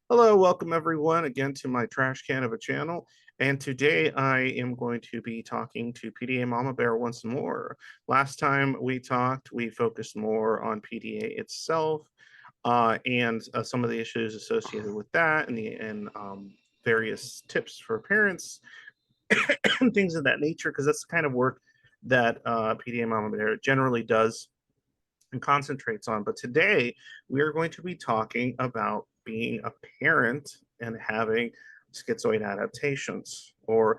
Hello, welcome everyone again to my trash can of a channel. And today I am going to be talking to PDA Mama Bear once more. Last time we talked, we focused more on PDA itself and some of the issues associated with that and various tips for parents and things of that nature, because that's the kind of work that PDA Mama Bear generally does and concentrates on. But today we are going to be talking about being a parent and having schizoid adaptations or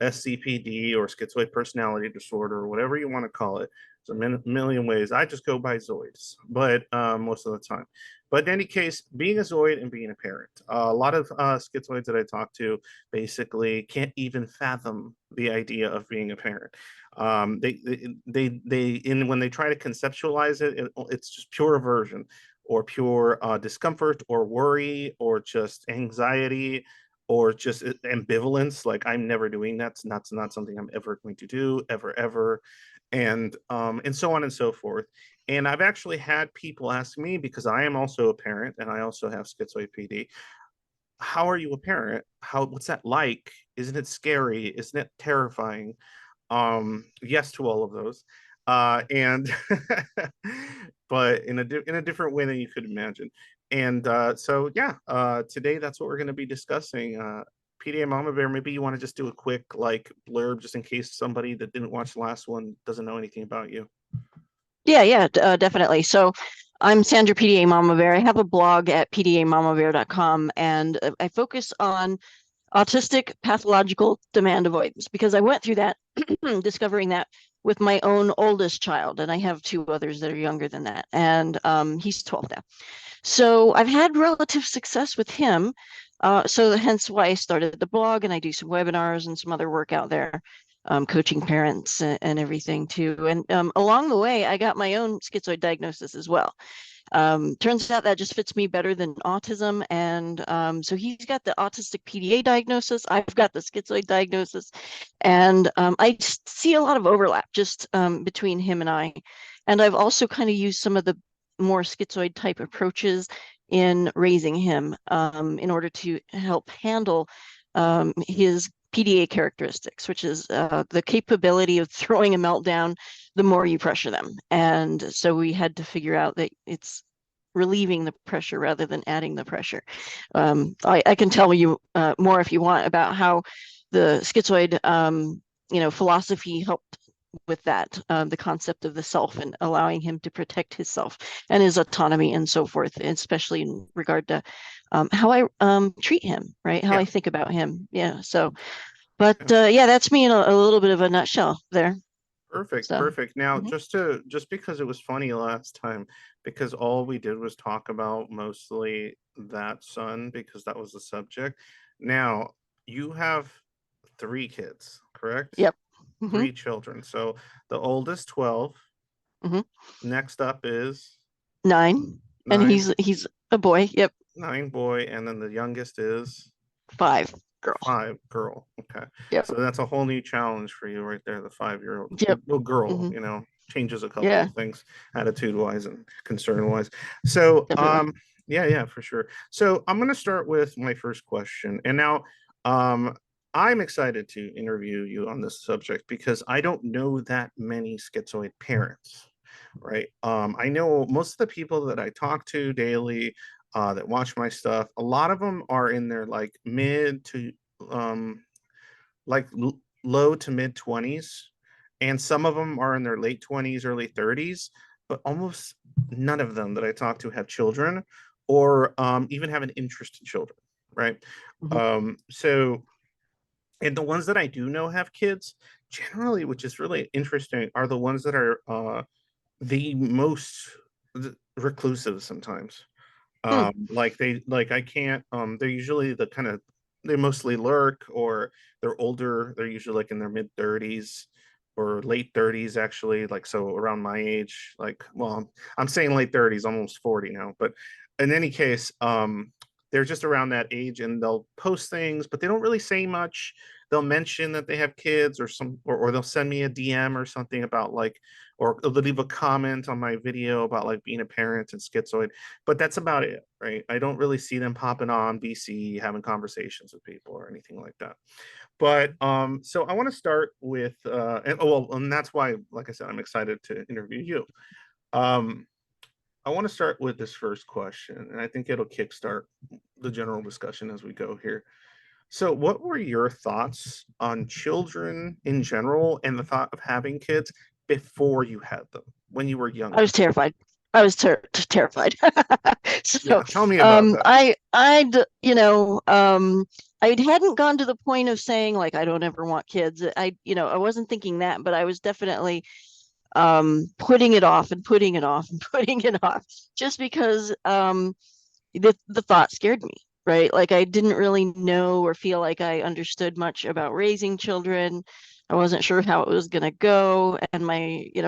SCPD or schizoid personality disorder or whatever you want to call it. There's a million ways. I just go by Zoids, but most of the time. But in any case, being a Zoid and being a parent, a lot of schizoids that I talk to basically can't even fathom the idea of being a parent. When they try to conceptualize it's just pure aversion or pure discomfort or worry or just anxiety or just ambivalence. Like, I'm never doing that. That's not something I'm ever going to do, ever, and so on and so forth. And I've actually had people ask me, because I am also a parent and I also have schizoid PD. How are you a parent? What's that like? Isn't it scary? Isn't it terrifying? Yes to all of those. And but in a different way than you could imagine. And so yeah, today that's what we're going to be discussing. PDA Mama Bear, maybe you want to just do a quick like blurb just in case somebody that didn't watch the last one doesn't know anything about you. Yeah, definitely. So I'm Sandra PDA Mama Bear. I have a blog at pdamamabear.com, and I focus on autistic pathological demand avoidance because I went through that, discovering that with my own oldest child, and I have two others that are younger than that, and he's 12 now. So I've had relative success with him. So hence why I started the blog, and I do some webinars and some other work out there, coaching parents and everything too. And along the way, I got my own schizoid diagnosis as well. Turns out that just fits me better than autism. And so he's got the autistic PDA diagnosis. I've got the schizoid diagnosis. And I see a lot of overlap just between him and I. And I've also kind of used some of the more schizoid type approaches in raising him in order to help handle his PDA characteristics, which is the capability of throwing a meltdown the more you pressure them. And so we had to figure out that it's relieving the pressure rather than adding the pressure. I can tell you more if you want about how the schizoid philosophy helped with that, the concept of the self and allowing him to protect his self and his autonomy and so forth, especially in regard to how I treat him, right? How Yeah. I think about him. Yeah. So, but Yeah. yeah, that's me in a little bit of a nutshell there. Perfect, So, perfect. Now, mhm. just because it was funny last time, because all we did was talk about mostly that son, because that was the subject. Now, you have three kids, correct? Yep. Hmm. Three children. So the oldest 12. Hmm. Next up is 9, and nine, he's a boy. Yep. 9 boy, and then the youngest is 5 girl. 5 girl. Okay. Yep. So that's a whole new challenge for you right there, the 5-year-old. Yep. Well, girl, Hmm. changes a couple Yeah, of things attitude wise and concern wise. So definitely. yeah, for sure. So I'm gonna start with my first question. And now I'm excited to interview you on this subject because I don't know that many schizoid parents, right? I know most of the people that I talk to daily, that watch my stuff, a lot of them are in their like mid to um, like low to mid 20s, and some of them are in their late 20s, early 30s, but almost none of them that I talk to have children or even have an interest in children, right? Hmm. So, and the ones that I do know have kids, generally, which is really interesting, are the ones that are the most reclusive sometimes. Hmm. Like I can't, they're usually they mostly lurk, or they're older. They're usually like in their mid 30s or late 30s, actually, like, so around my age, like, well, I'm saying late 30s, almost 40 now, but in any case, they're just around that age, and they'll post things, but they don't really say much. They'll mention that they have kids or they'll send me a DM or something about like or leave a comment on my video about like being a parent and schizoid, but that's about it, right? I don't really see them popping on BC having conversations with people or anything like that. But so I want to start with and that's why, like I said, I'm excited to interview you. Um, I want to start with this first question, and I think it'll kickstart the general discussion as we go here. So, what were your thoughts on children in general and the thought of having kids before you had them when you were I was younger? terrified. I was terrified. Yeah, So, tell me about that. I hadn't gone to the point of saying like I don't ever want kids. I wasn't thinking that, but I was definitely putting it off and putting it off and putting it off just because the thought scared me, right? Like I didn't really know or feel like I understood much about raising children. I wasn't sure how it was going to go. And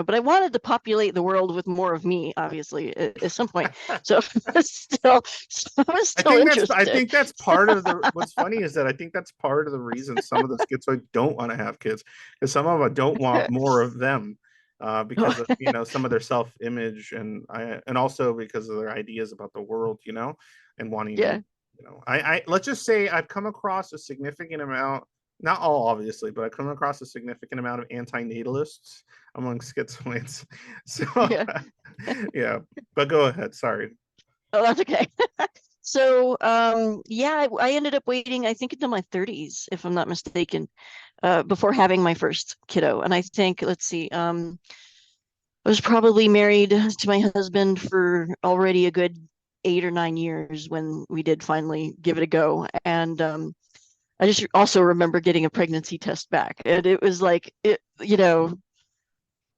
but I wanted to populate the world with more of me, obviously, at some point. So I was still I interested. think that's part of the what's funny is that I think that's part of the reason some of the schizoids don't want to have kids, because some of them don't want more of them, because of some of their self-image, and also because of their ideas about the world, and wanting to, Yeah. I let's just say I've come across a significant amount, not all obviously, but I've come across a significant amount of anti-natalists among schizoids. So Yeah. yeah, but go ahead. Sorry. Oh, that's okay. So, yeah, I ended up waiting, I think, until my 30s, if I'm not mistaken, before having my first kiddo. And I think, let's see, I was probably married to my husband for already a good 8 or 9 years when we did finally give it a go. And I just also remember getting a pregnancy test back. And it was like,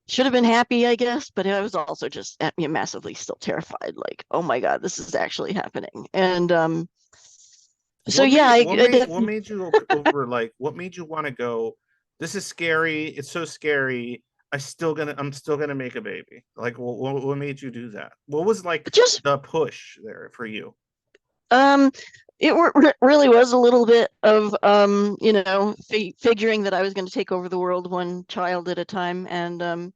should have been happy, I guess, but I was also just massively still terrified. Like, oh my God, this is actually happening. And so, What yeah, made I what made what made you over like what made you want to go, this is scary, it's so scary. I'm still gonna make a baby. Like what made you do that? What was like just the push there for you? Um, it really was a little bit of figuring that I was going to take over the world one child at a time, and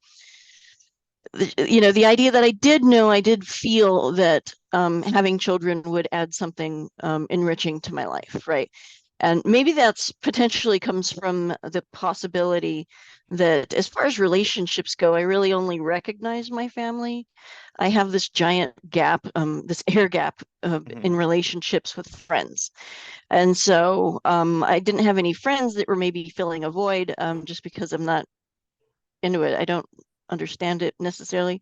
the idea that I did feel that having children would add something enriching to my life, right? And maybe that's potentially comes from the possibility that as far as relationships go, I really only recognize my family. I have this giant gap, this air gap Mhm. in relationships with friends. And so I didn't have any friends that were maybe filling a void just because I'm not into it. I don't understand it necessarily.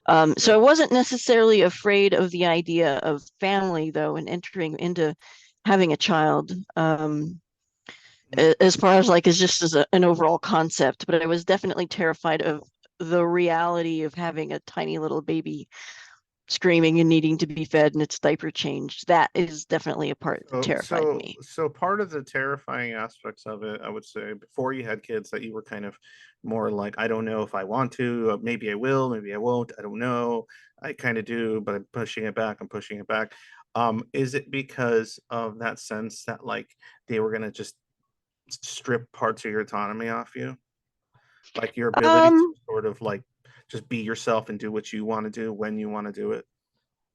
So Sure. I wasn't necessarily afraid of the idea of family, though, and entering into having a child. Mhm. As far as like as just as an overall concept, but I was definitely terrified of the reality of having a tiny little baby screaming and needing to be fed and its diaper changed. That is definitely a part that So, terrified so, me. so part of the terrifying aspects of it, I would say, before you had kids, that you were kind of more like, I don't know if I want to, maybe I will, maybe I won't, I don't know. I kind of do, but I'm pushing it back. I'm pushing it back. Is it because of that sense that like they were gonna just strip parts of your autonomy off you, like your ability to Um, sort of like just be yourself and do what you want to do when you want to do it?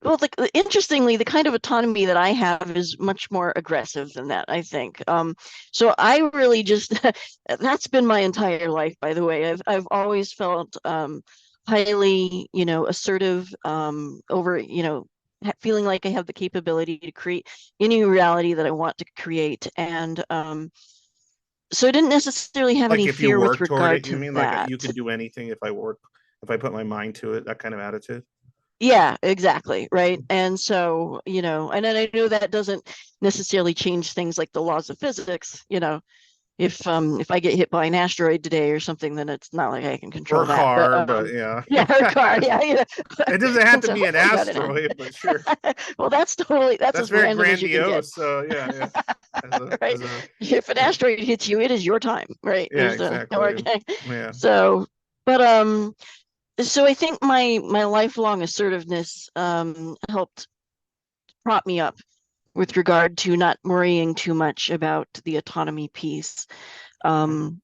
well, interestingly, the kind of autonomy that I have is much more aggressive than that, I think. So I really just that's been my entire life, by the way. I've always felt highly, assertive, over, feeling like I have the capability to create any reality that I want to create. And so I didn't necessarily have Like any if you fear with work toward regard it, you to mean like that. you could do anything if I work, if I put my mind to it, that kind of attitude. Yeah, exactly. Right. And so, and then I know that doesn't necessarily change things like the laws of physics. If I get hit by an asteroid today or something, then it's not like I can Or control a that. But car, but yeah. yeah, her car, yeah, It doesn't have to so be an hopefully by then asteroid, but sure. well, that's That's as very random as you can get. grandiose. So yeah, yeah. Right. As a If an yeah, asteroid hits you, it is your time. Right. yeah, There's no exactly. argument. Yeah. So, but so I think my lifelong assertiveness helped prop me up with regard to not worrying too much about the autonomy piece. Um,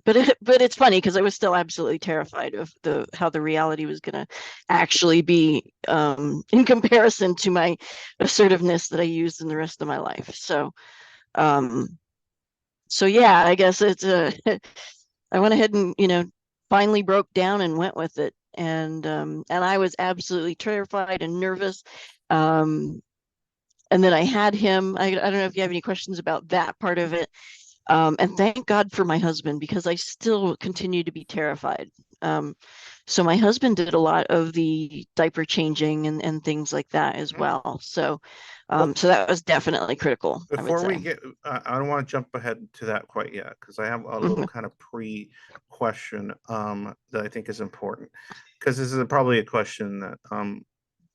but it's funny because I was still absolutely terrified of how the reality was going to actually be in comparison to my assertiveness that I used in the rest of my life. Um, so yeah, I guess it's I went ahead and finally broke down and went with it, and I was absolutely terrified and nervous. And then I had him. I don't know if you have any questions about that part of it. And thank God for my husband because I still continue to be terrified. So my husband did a lot of the diaper changing and things like that as Mhm. well. So Well, so that was definitely critical, I would before we say. get, I don't want to jump ahead to that quite yet because I have a little Mhm. kind of pre-question that I think is important because this is probably a question that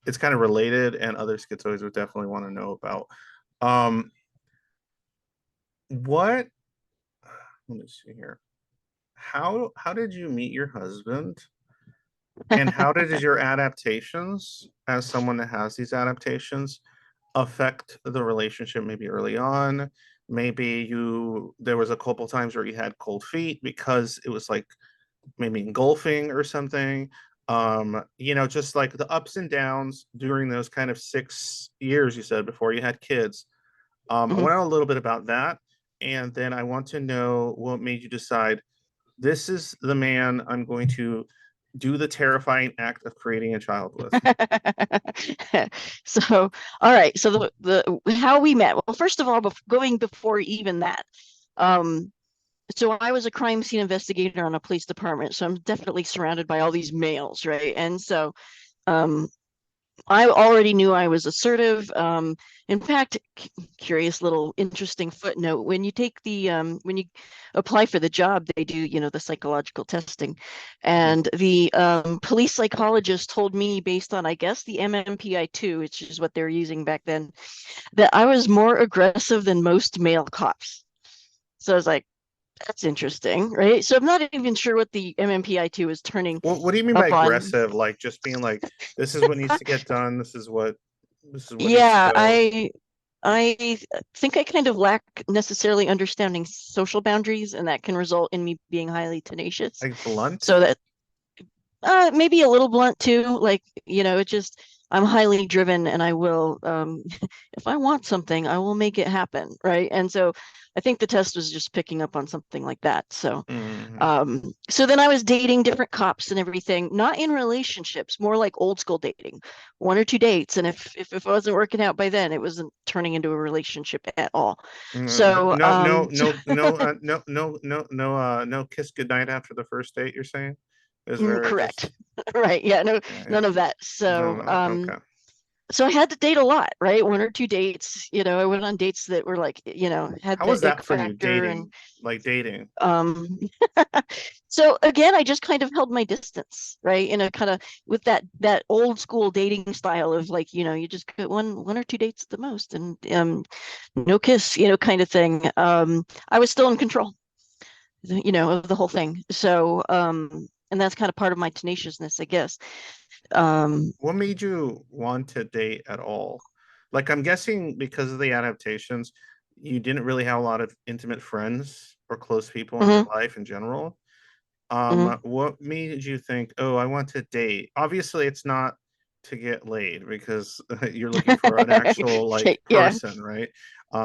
it's kind of related and other schizoids would definitely want to know about. Um, what? Let me see here. How did you meet your husband? And how did your adaptations, as someone that has these adaptations, affect the relationship maybe early on? Maybe there was a couple times where you had cold feet because it was like maybe engulfing or something. Just like the ups and downs during those kind of 6 years you said before you had kids. I Mhm. want to know a little bit about that. And then I want to know what made you decide this is the man I'm going to do the terrifying act of creating a child with. So, all right. So the how we met. Well, first of all, going before even that, um, so I was a crime scene investigator on a police department. So I'm definitely surrounded by all these males, right? And so um, I already knew I was assertive. In fact, curious little interesting footnote: when you take the when you apply for the job, they do the psychological testing, Mhm. and the police psychologist told me, based on I guess the MMPI-2, which is what they were using back then, that I was more aggressive than most male cops. So I was like, that's interesting, right? So I'm not even sure what the MMPI-2 is turning What do you mean by up on. aggressive? Like just being like, this is what needs to get done. This is what needs to Yeah, go. I think I kind of lack necessarily understanding social boundaries, and that can result in me being highly tenacious. Like blunt. So that maybe a little blunt too, like it just I'm highly driven, and I will if I want something, I will make it happen, right? And so I think the test was just picking up on something like that. So Mhm. so then I was dating different cops and everything, not in relationships, more like old school dating, one or two dates. And if it wasn't working out by then, it wasn't turning into a relationship at all. So, No, no, no, no, no, no, no, no, no kiss goodnight after the first date, you're saying? Is very correct. just Right. Yeah, no, yeah, none yeah. of that. No, So, no, okay. so I had to date a lot, right? One or two dates, I went on dates that were like, had How was the that ick for you factor and dating? Like dating? um so again, I just kind of held my distance, right? In a kind of with that old school dating style of like, you just get one or two dates at the most, and no kiss, kind of thing. I was still in control, of the whole thing. So and that's kind of part of my tenaciousness, I guess. Um What made you want to date at all? Like, I'm guessing because of the adaptations, you didn't really have a lot of intimate friends or close people in your mhm, life in general. mhm. What made you think, oh, I want to date? Obviously, it's not to get laid because you're looking for an actual like Yeah. person, right?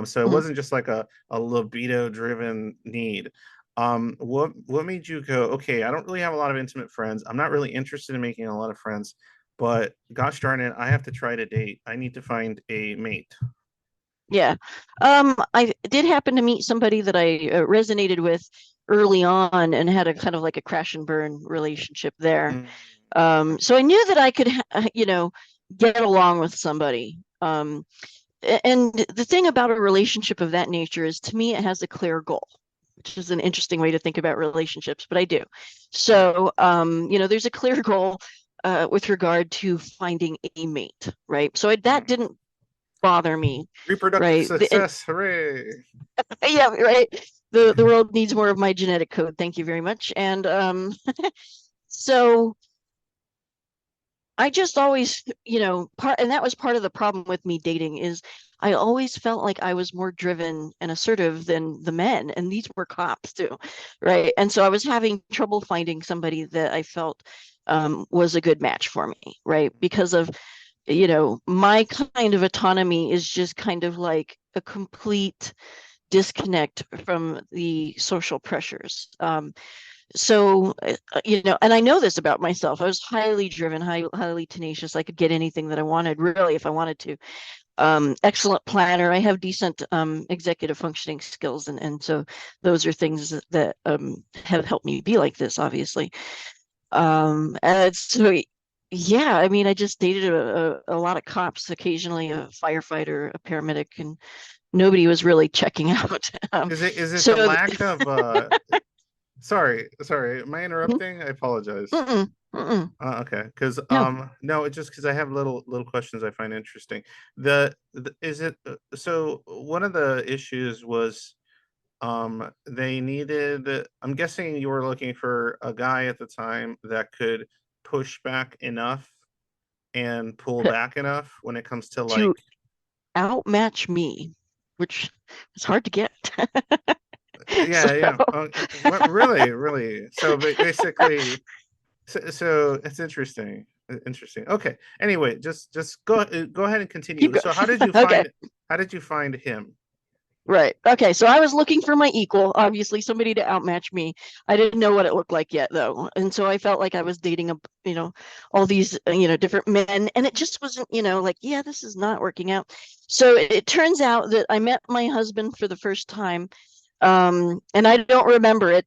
So it Mhm. wasn't just like a libido driven need. What made you go, okay, I don't really have a lot of intimate friends. I'm not really interested in making a lot of friends, but gosh darn it, I have to try to date. I need to find a mate. Yeah. I did happen to meet somebody that I resonated with early on and had a kind of like a crash and burn relationship there. Mm, So I knew that I could, get along with somebody. And the thing about a relationship of that nature is, to me, it has a clear goal, which is an interesting way to think about relationships, but I do. So, there's a clear goal with regard to finding a mate, right? So that mm. didn't bother me, Reproductive right? And success, hooray! yeah, right. The world needs more of my genetic code. Thank you very much. And so I just always, and that was part of the problem with me dating is I always felt like I was more driven and assertive than the men, and these were cops too, right? And so I was having trouble finding somebody that I felt was a good match for me, right? Because of, my kind of autonomy is just kind of like a complete disconnect from the social pressures. And I know this about myself. I was highly driven, highly tenacious. I could get anything that I wanted, really, if I wanted to. Excellent planner. I have decent executive functioning skills, and so those are things that have helped me be like this, obviously. And so, yeah, I mean, I just dated a lot of cops, occasionally a firefighter, a paramedic, and nobody was really checking out. Is it the So, lack of sorry, am I interrupting? I apologize. mm-mm, mm-mm, Okay, because no. no, it's just because I have little questions I find interesting. Is it so one of the issues was they needed, I'm guessing you were looking for a guy at the time that could push back enough and pull back enough when it comes to To like outmatch me, which is hard to get. So, yeah what really so basically so it's interesting. Okay, anyway, just go ahead and keep continue. going. So Okay. how did you find him? Right. Okay. So I was looking for my equal, obviously somebody to outmatch me. I didn't know what it looked like yet, though. And so I felt like I was dating all these, different men. And it just wasn't, like, yeah, this is not working out. So it turns out that I met my husband for the first time. And I don't remember it,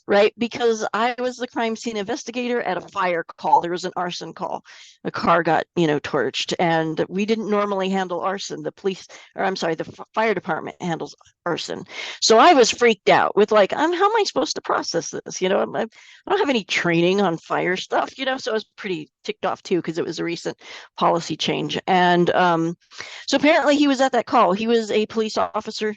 right? Because I was the crime scene investigator at a fire call. There was an arson call. A car got, torched, and we didn't normally handle arson. The police, or I'm sorry, the fire department handles arson. So I was freaked out with like, how am I supposed to process this? I don't have any training on fire stuff, so I was pretty ticked off too because it was a recent policy change. And so apparently he was at that call. He was a police officer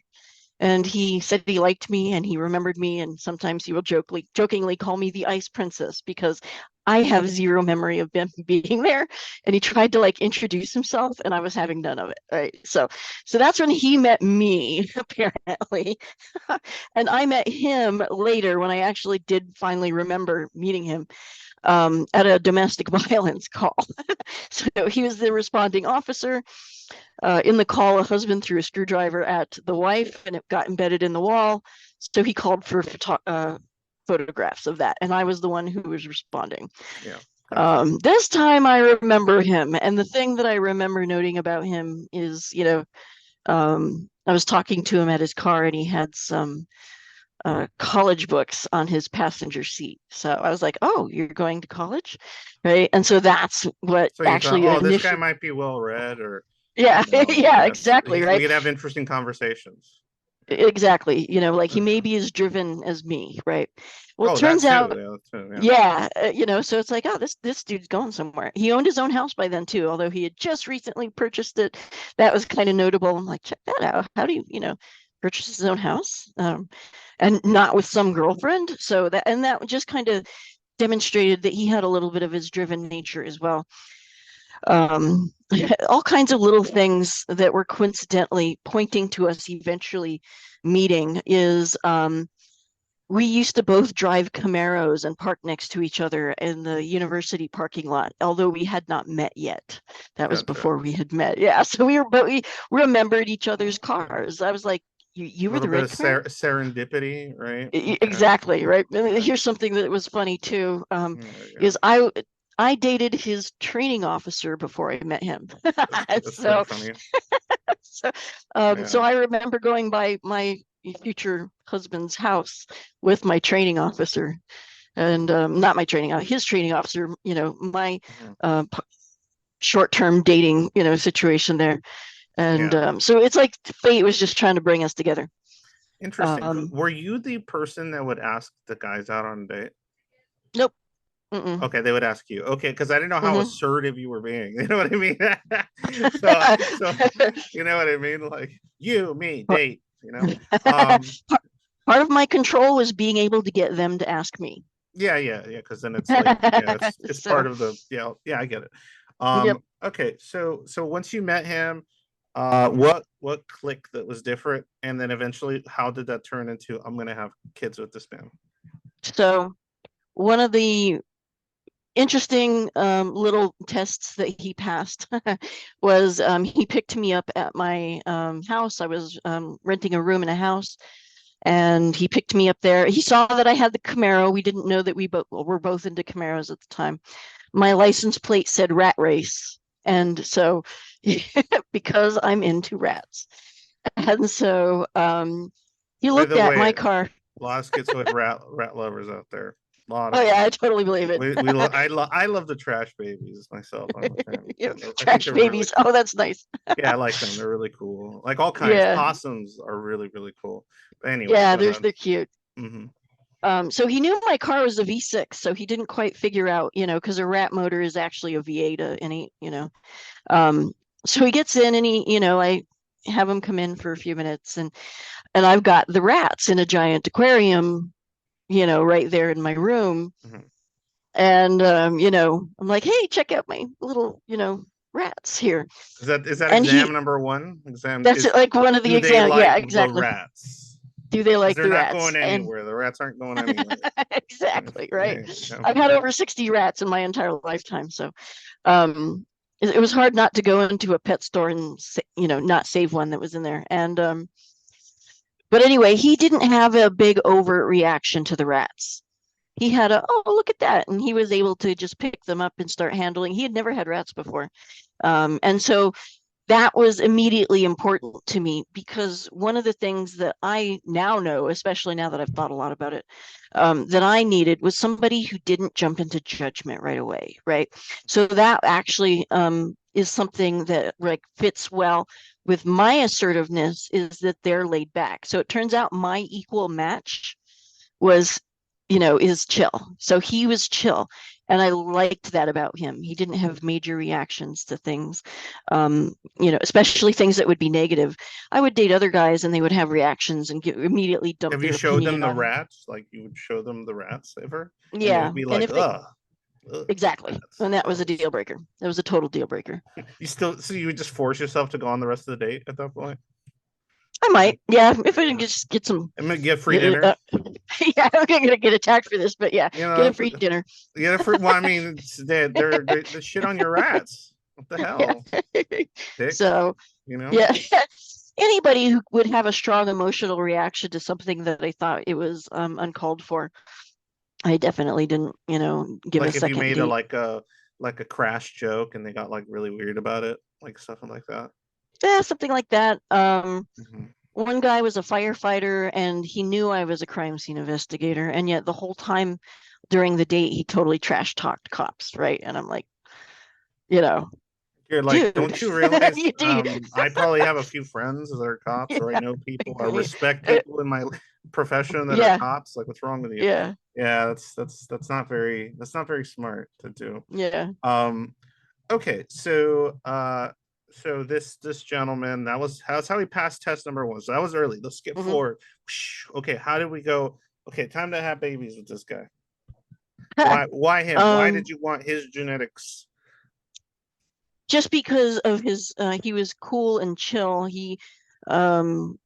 and he said he liked me and he remembered me. And sometimes he will jokingly call me the Ice Princess because I have zero memory of him being there. And he tried to like introduce himself, and I was having none of it. Right. So that's when he met me, apparently. And I met him later when I actually did finally remember meeting him at a domestic violence call. So he was the responding officer. In the call, a husband threw a screwdriver at the wife and it got embedded in the wall. So he called for photographs of that. And I was the one who was responding. Yeah, gotcha. This time I remember him. And the thing that I remember noting about him is, I was talking to him at his car and he had some college books on his passenger seat. So I was like, oh, you're going to college? Right. And so that's what So you thought, actually oh, this guy initially, might be well read, or yeah, yeah, yes, exactly. we Right. could have interesting conversations. Exactly. Like he may Okay. be as driven as me, right? Well, it Oh, that turns too. out, Yeah, that too. Yeah. yeah, so it's like, oh, this dude's going somewhere. He owned his own house by then too, although he had just recently purchased it. That was kind of notable. I'm like, check that out. How do you, purchase his own house? And not with some girlfriend. That just kind of demonstrated that he had a little bit of his driven nature as well. um, all kinds of little things that were coincidentally pointing to us eventually meeting is we used to both drive Camaros and park next to each other in the university parking lot, although we had not met yet. That was Gotcha. before we had met. Yeah. But we remembered each other's cars. I was like, you A were little the bit red of Camaro? serendipity, right? Okay. Exactly, right. Okay. Here's something that was funny too. There you go. Is I dated his training officer before I met him. That's pretty so funny. so so Yeah. I remember going by my future husband's house with my training officer, and not my training his training officer, my Mhm. uh, short-term dating, situation there. And Yeah. so it's like fate was just trying to bring us together. Interesting. um Were you the person that would ask the guys out on a date? nope. Mm-mm. Okay, they would ask you. Okay, because I didn't know how Mm-hmm. assertive you were being. You know what I mean? So you know what I mean? Like you, me, date. Part of my control was being able to get them to ask me. Yeah, because then it's like, yeah, it's part So, of the, I get it. yep. Okay, so once you met him, what clicked that was different, and then eventually, how did that turn into I'm gonna have kids with this man? So one of the interesting little tests that he passed was he picked me up at my house. I was renting a room in a house, and he picked me up there. He saw that I had the Camaro. We didn't know that we both were both into Camaros at the time. My license plate said rat race. And so because I'm into rats. And so he By looked the at my way, car. a lot of schizoid rat lovers out there. A lot Oh of them. yeah, I totally believe it. I love the trash babies myself. I'm a fan. I think Trash they're really babies. Oh, cool. that's nice. Yeah, I like them. They're really cool. Like all kinds. Yeah. Possums are really, really cool. But anyway, Yeah, go ahead. they're cute. Hmm. So he knew my car was a V6, so he didn't quite figure out, because a rat motor is actually a V8, Um, so he gets in and I have him come in for a few minutes, and I've got the rats in a giant aquarium, right there in my room. Hmm. And I'm like, hey, check out my little, rats here. Is that And exam number one? Exam that's is like one of the Do they exam. Yeah, like the exactly. rats? Do they Because like they're the not rats? going And anywhere. The rats aren't going anywhere. exactly, right. Yeah, yeah. I've had over 60 rats in my entire lifetime. So um it was hard not to go into a pet store and not save one that was in there. And but anyway, he didn't have a big overt reaction to the rats. He had oh, look at that, and he was able to just pick them up and start handling. He had never had rats before. And so that was immediately important to me, because one of the things that I now know, especially now that I've thought a lot about it, that I needed was somebody who didn't jump into judgment right away, right? So that actually is something that like fits well with my assertiveness, is that they're laid back. So it turns out my equal match was, is chill. So he was chill. And I liked that about him. He didn't have major reactions to things, especially things that would be negative. I would date other guys and they would have reactions and immediately dump Have you their showed them opinion the on. rats? Like you would show them the rats ever? And they Yeah. would be And like, if they, ugh, ugh, exactly. rats. And that was a Gross. deal breaker. That was a total deal breaker. So you would just force yourself to go on the rest of the date at that point? I might. Yeah. If I can just get some, I'm gonna get free uh, dinner. uh, yeah, I'm going to get attacked for this, but yeah, You get a know, free dinner. get a free. Well, I mean, they're shit on your rats. What the Yeah. hell, dicks? So, You know. yeah. Anybody who would have a strong emotional reaction to something that I thought it was uncalled for, I definitely didn't, give a Like if you second made date. a crash joke and they got like really weird about it, like something like that. Yeah, something like that. Hmm. One guy was a firefighter and he knew I was a crime scene investigator, and yet the whole time during the date he totally trash talked cops, right? And I'm like, you know, You're like, dude, don't you realize? you do. I probably have a few friends that are cops, or I Yeah, know people, I respect people in my profession that are yeah, cops. Like, what's wrong with you? yeah, Yeah, that's not very smart to do. yeah. Um, okay, so this gentleman, that's how he passed test number one. So that was early. Let's skip Mhm. forward. Okay, how did we go? Okay, time to have babies with this guy. Why him? Why um did you want his genetics? just because of his he was cool and chill. He um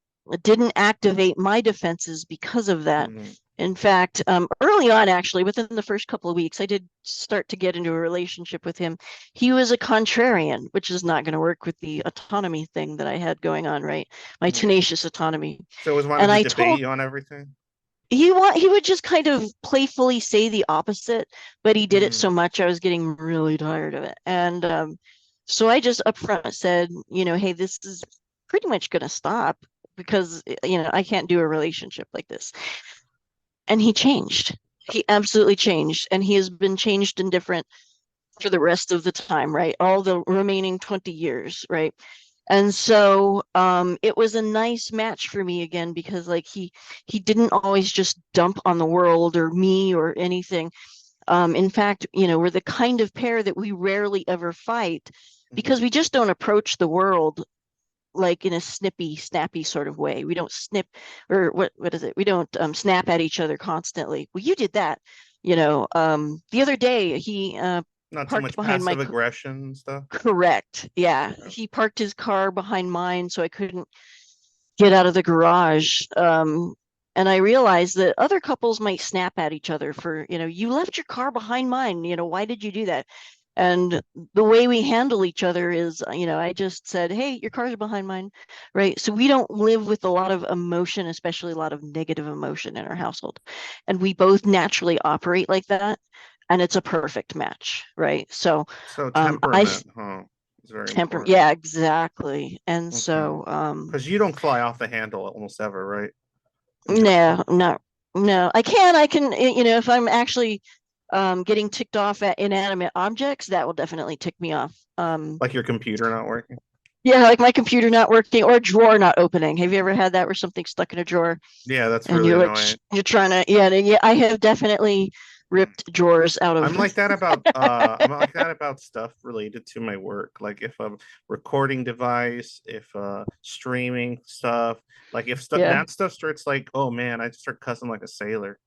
didn't activate my defenses because of that. Mhm. In fact, early on, actually, within the first couple of weeks, I did start to get into a relationship with him. He was a contrarian, which is not going to work with the autonomy thing that I had going on, right? My Mhm. tenacious autonomy. So it was wanted And to I debate told you on everything. he would just kind of playfully say the opposite, but he did it so Mm. much I was getting really tired of it. And so I just upfront said, hey, this is pretty much going to stop, because I can't do a relationship like this. And he changed. He absolutely changed, and he has been changed and different for the rest of the time, right? All the remaining 20 years, right? And so it was a nice match for me again, because like he didn't always just dump on the world or me or anything. In fact, we're the kind of pair that we rarely ever fight, because Mhm. we just don't approach the world like in a snippy, snappy sort of way. We don't snip, or what is it? We don't snap at each other constantly. Well, you did that. The other day he Not too parked much behind my passive aggression and stuff. correct. Yeah, Yeah. he parked his car behind mine, so I couldn't get out of the garage. And I realized that other couples might snap at each other for, you left your car behind mine. Why did you do that? And the way we handle each other is, I just said, hey, your car's behind mine, right? So we don't live with a lot of emotion, especially a lot of negative emotion in our household. And we both naturally operate like that. And it's a perfect match, right? So So I temperament, huh? It's very temperament, important. yeah, exactly. And Okay. so Because you don't fly off the handle almost ever, right? In general. no, no, no. I can, if I'm actually getting ticked off at inanimate objects, that will definitely tick me off. Like your computer not working. Yeah, like my computer not working or a drawer not opening. Have you ever had that where something's stuck in a drawer Yeah, that's and really you're like, annoying. you're trying to, yeah, yeah, I have definitely Mm. ripped drawers out of. I'm like that about stuff related to my work. Like if a recording device, if streaming stuff, like if Yeah. that stuff starts like, oh man, I just start cussing like a sailor.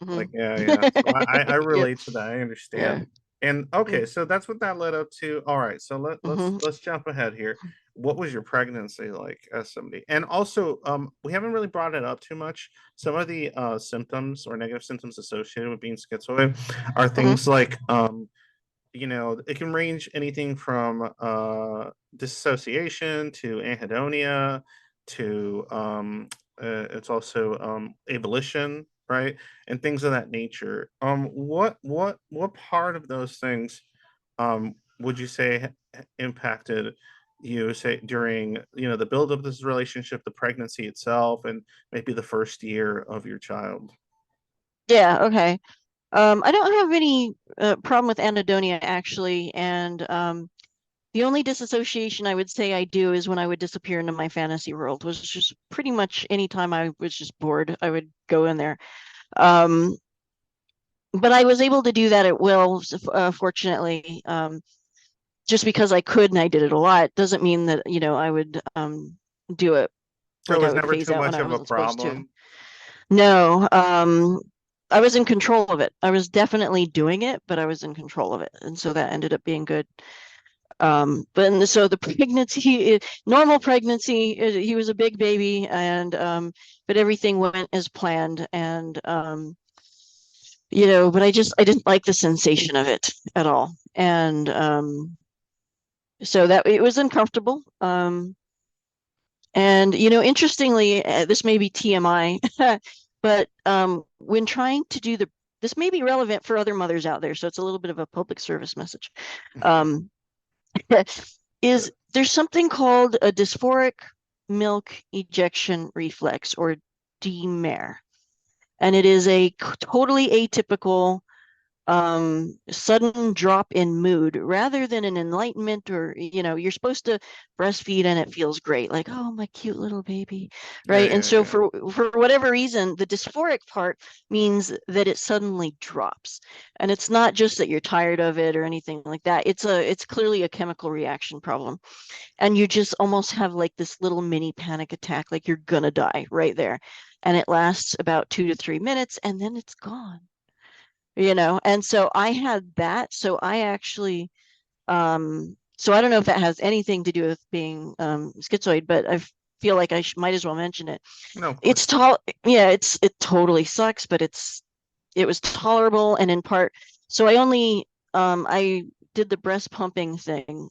Like, Mhm. yeah, yeah. So I Yep. relate to that. I understand. Yeah. And okay, so that's what that led up to. All right, so Mm-hmm. let's jump ahead here. What was your pregnancy like as somebody? And also, we haven't really brought it up too much. Some of the symptoms or negative symptoms associated with being schizoid are Hmm. things like it can range anything from dissociation to anhedonia to it's also abolition, right? And things of that nature. What part of those things would you say impacted you, say, during the build of this relationship, the pregnancy itself, and maybe the first year of your child? Yeah. Okay. I don't have any problem with anhedonia actually, and the only disassociation I would say I do is when I would disappear into my fantasy world, was just pretty much anytime I was just bored, I would go in there. Um, but I was able to do that at will, fortunately. Just because I could and I did it a lot doesn't mean that, I would do it So it like I was would never phase too out when much I of a wasn't supposed to. problem. No, I was in control of it. I was definitely doing it, but I was in control of it. And so that ended up being good. So the pregnancy, normal pregnancy, he was a big baby, and but everything went as planned, and but I didn't like the sensation of it at all, and so that it was uncomfortable. And interestingly, this may be TMI, but when trying to do this may be relevant for other mothers out there, so it's a little bit of a public service message. Um, is there's something called a dysphoric milk ejection reflex, or DMARE, and it is a totally atypical sudden drop in mood rather than an enlightenment, or you're supposed to breastfeed and it feels great, like, oh, my cute little baby, Yeah, right? And yeah, so yeah. for whatever reason, the dysphoric part means that it suddenly drops, and it's not just that you're tired of it or anything like that. It's clearly a chemical reaction problem, and you just almost have like this little mini panic attack, like you're gonna die right there, and it lasts about 2 to 3 minutes and then it's gone. And so I had that. So I actually, so I don't know if that has anything to do with being schizoid, but I feel like I might as well mention it. No, of It's course. tall, yeah, it totally sucks, but it was tolerable, and in part, so I did the breast pumping thing.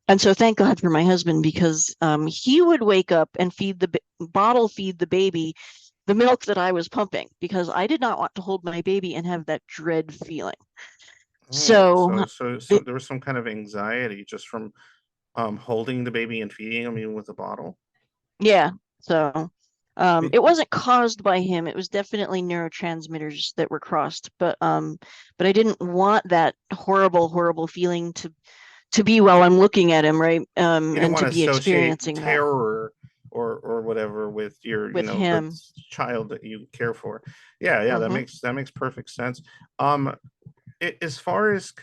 And so thank God for my husband, because he would wake up and bottle feed the baby the milk that I was pumping, because I did not want to hold my baby and have that dread feeling. Oh, So, so there was some kind of anxiety just from holding the baby and feeding him even with a bottle. yeah. So, Be- it wasn't caused by him. It was definitely neurotransmitters that were crossed, but I didn't want that horrible, horrible feeling to be while I'm looking at him, right? You didn't And want to to be associate experiencing that terror or whatever with your, with the him. child that you care for. Yeah, yeah, Hmm. that makes perfect sense. Um, as far as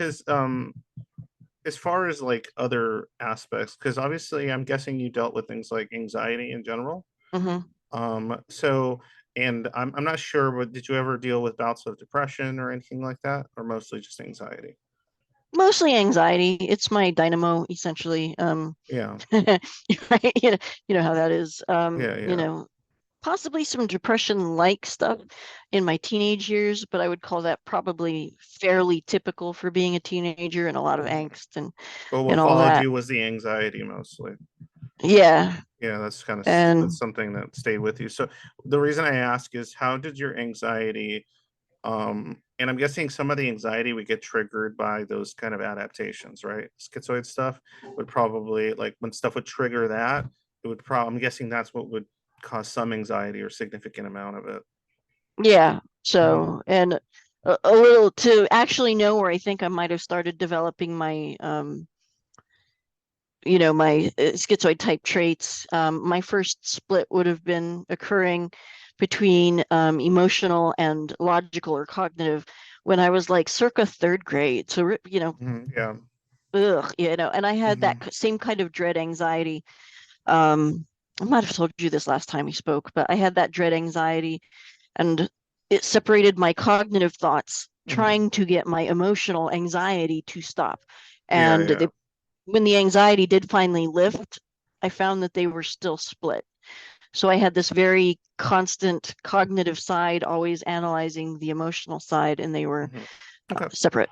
as far as like other aspects, because obviously I'm guessing you dealt with things like anxiety in general. Hmm. So And I'm not sure, but did you ever deal with bouts of depression or anything like that, or mostly just anxiety? Mostly anxiety. It's my dynamo, essentially. Yeah, Right? You know how that is. yeah, yeah. Possibly some depression-like stuff in my teenage years, but I would call that probably fairly typical for being a teenager, and a lot of Mhm. angst and But what and all followed that. you was the anxiety mostly. Yeah. Yeah, that's kind of that's And something that stayed with you. So the reason I ask is, how did your anxiety, and I'm guessing some of the anxiety would get triggered by those kind of adaptations, right? Schizoid stuff would probably, like when stuff would trigger that, it would probably, I'm guessing that's what would cause some anxiety or significant amount of it. yeah, Hmm. so and a little to actually know where I think I might have started developing my my schizoid type traits. My first split would have been occurring between emotional and logical or cognitive when I was like circa third grade. So, Hmm. Yeah. and I had that Hmm. same kind of dread anxiety. Um, I might have told you this last time we spoke, but I had that dread anxiety, and it separated my cognitive thoughts, Hmm. trying to get my emotional anxiety to stop. Yeah, And yeah. when the anxiety did finally lift, I found that they were still split. So I had this very constant cognitive side, always analyzing the emotional side, and they were Hmm. Okay. separate.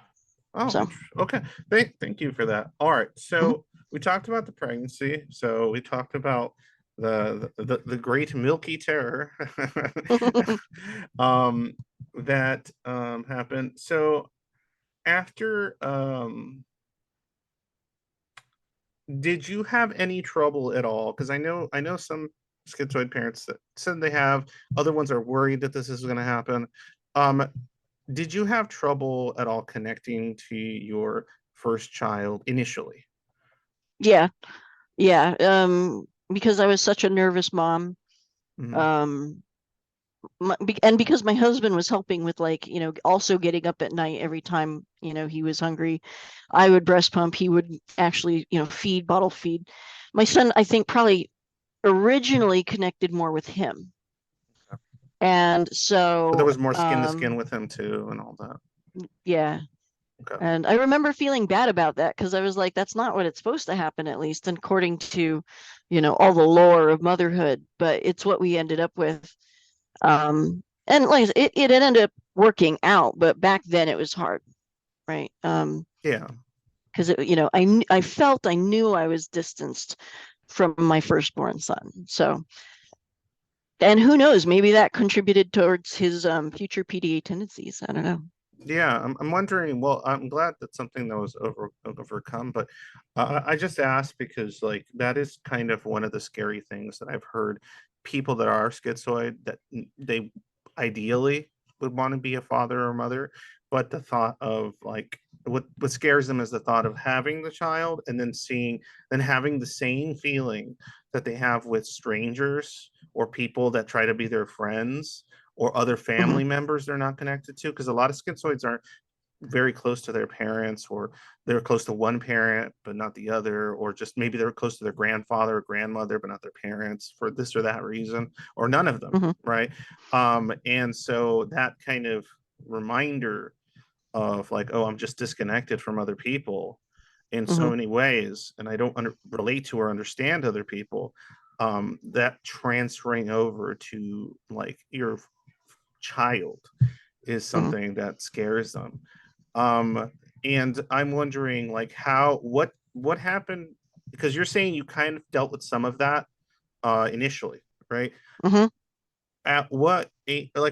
Oh, So, okay. Thank you for that. All right. mhm. So we talked about the pregnancy. So we talked about the great milky terror um that happened. So after did you have any trouble at all? Because I know some schizoid parents that said they have, other ones are worried that this is going to happen. Um, did you have trouble at all connecting to your first child initially? Yeah, yeah. Because I was such a nervous mom. Mhm. Um, and because my husband was helping with like, also getting up at night every time, he was hungry, I would breast pump, he would actually, feed, bottle feed. My son, I think, probably originally connected more with him. And So there so, was more skin to skin with him too, and all that. yeah. Okay. And I remember feeling bad about that because I was like, that's not what it's supposed to happen, at least according to, all the lore of motherhood, but it's what we ended up with. And like it ended up working out, but back then it was hard, right? Yeah. Because I felt I knew I was distanced from my firstborn son. So, and who knows, maybe that contributed towards his future PDA tendencies. I don't know. Yeah, I'm wondering. Well, I'm glad that's something that was overcome, but I just asked because like that is kind of one of the scary things that I've heard people that are schizoid that they ideally would want to be a father or mother, but the thought of like what scares them is the thought of having the child and then having the same feeling that they have with strangers or people that try to be their friends or other Hmm. family members they're not connected to, because a lot of schizoids aren't very close to their parents, or they're close to one parent but not the other, or just maybe they're close to their grandfather or grandmother but not their parents for this or that reason, or none of them, Hmm. right? And so that kind of reminder of like, oh, I'm just disconnected from other people in so Hmm. many ways, and I don't relate to or understand other people, that transferring over to like your child is Hmm. something that scares them. Um, and I'm wondering like what happened, because you're saying you kind of dealt with some of that initially, right? Hmm. Like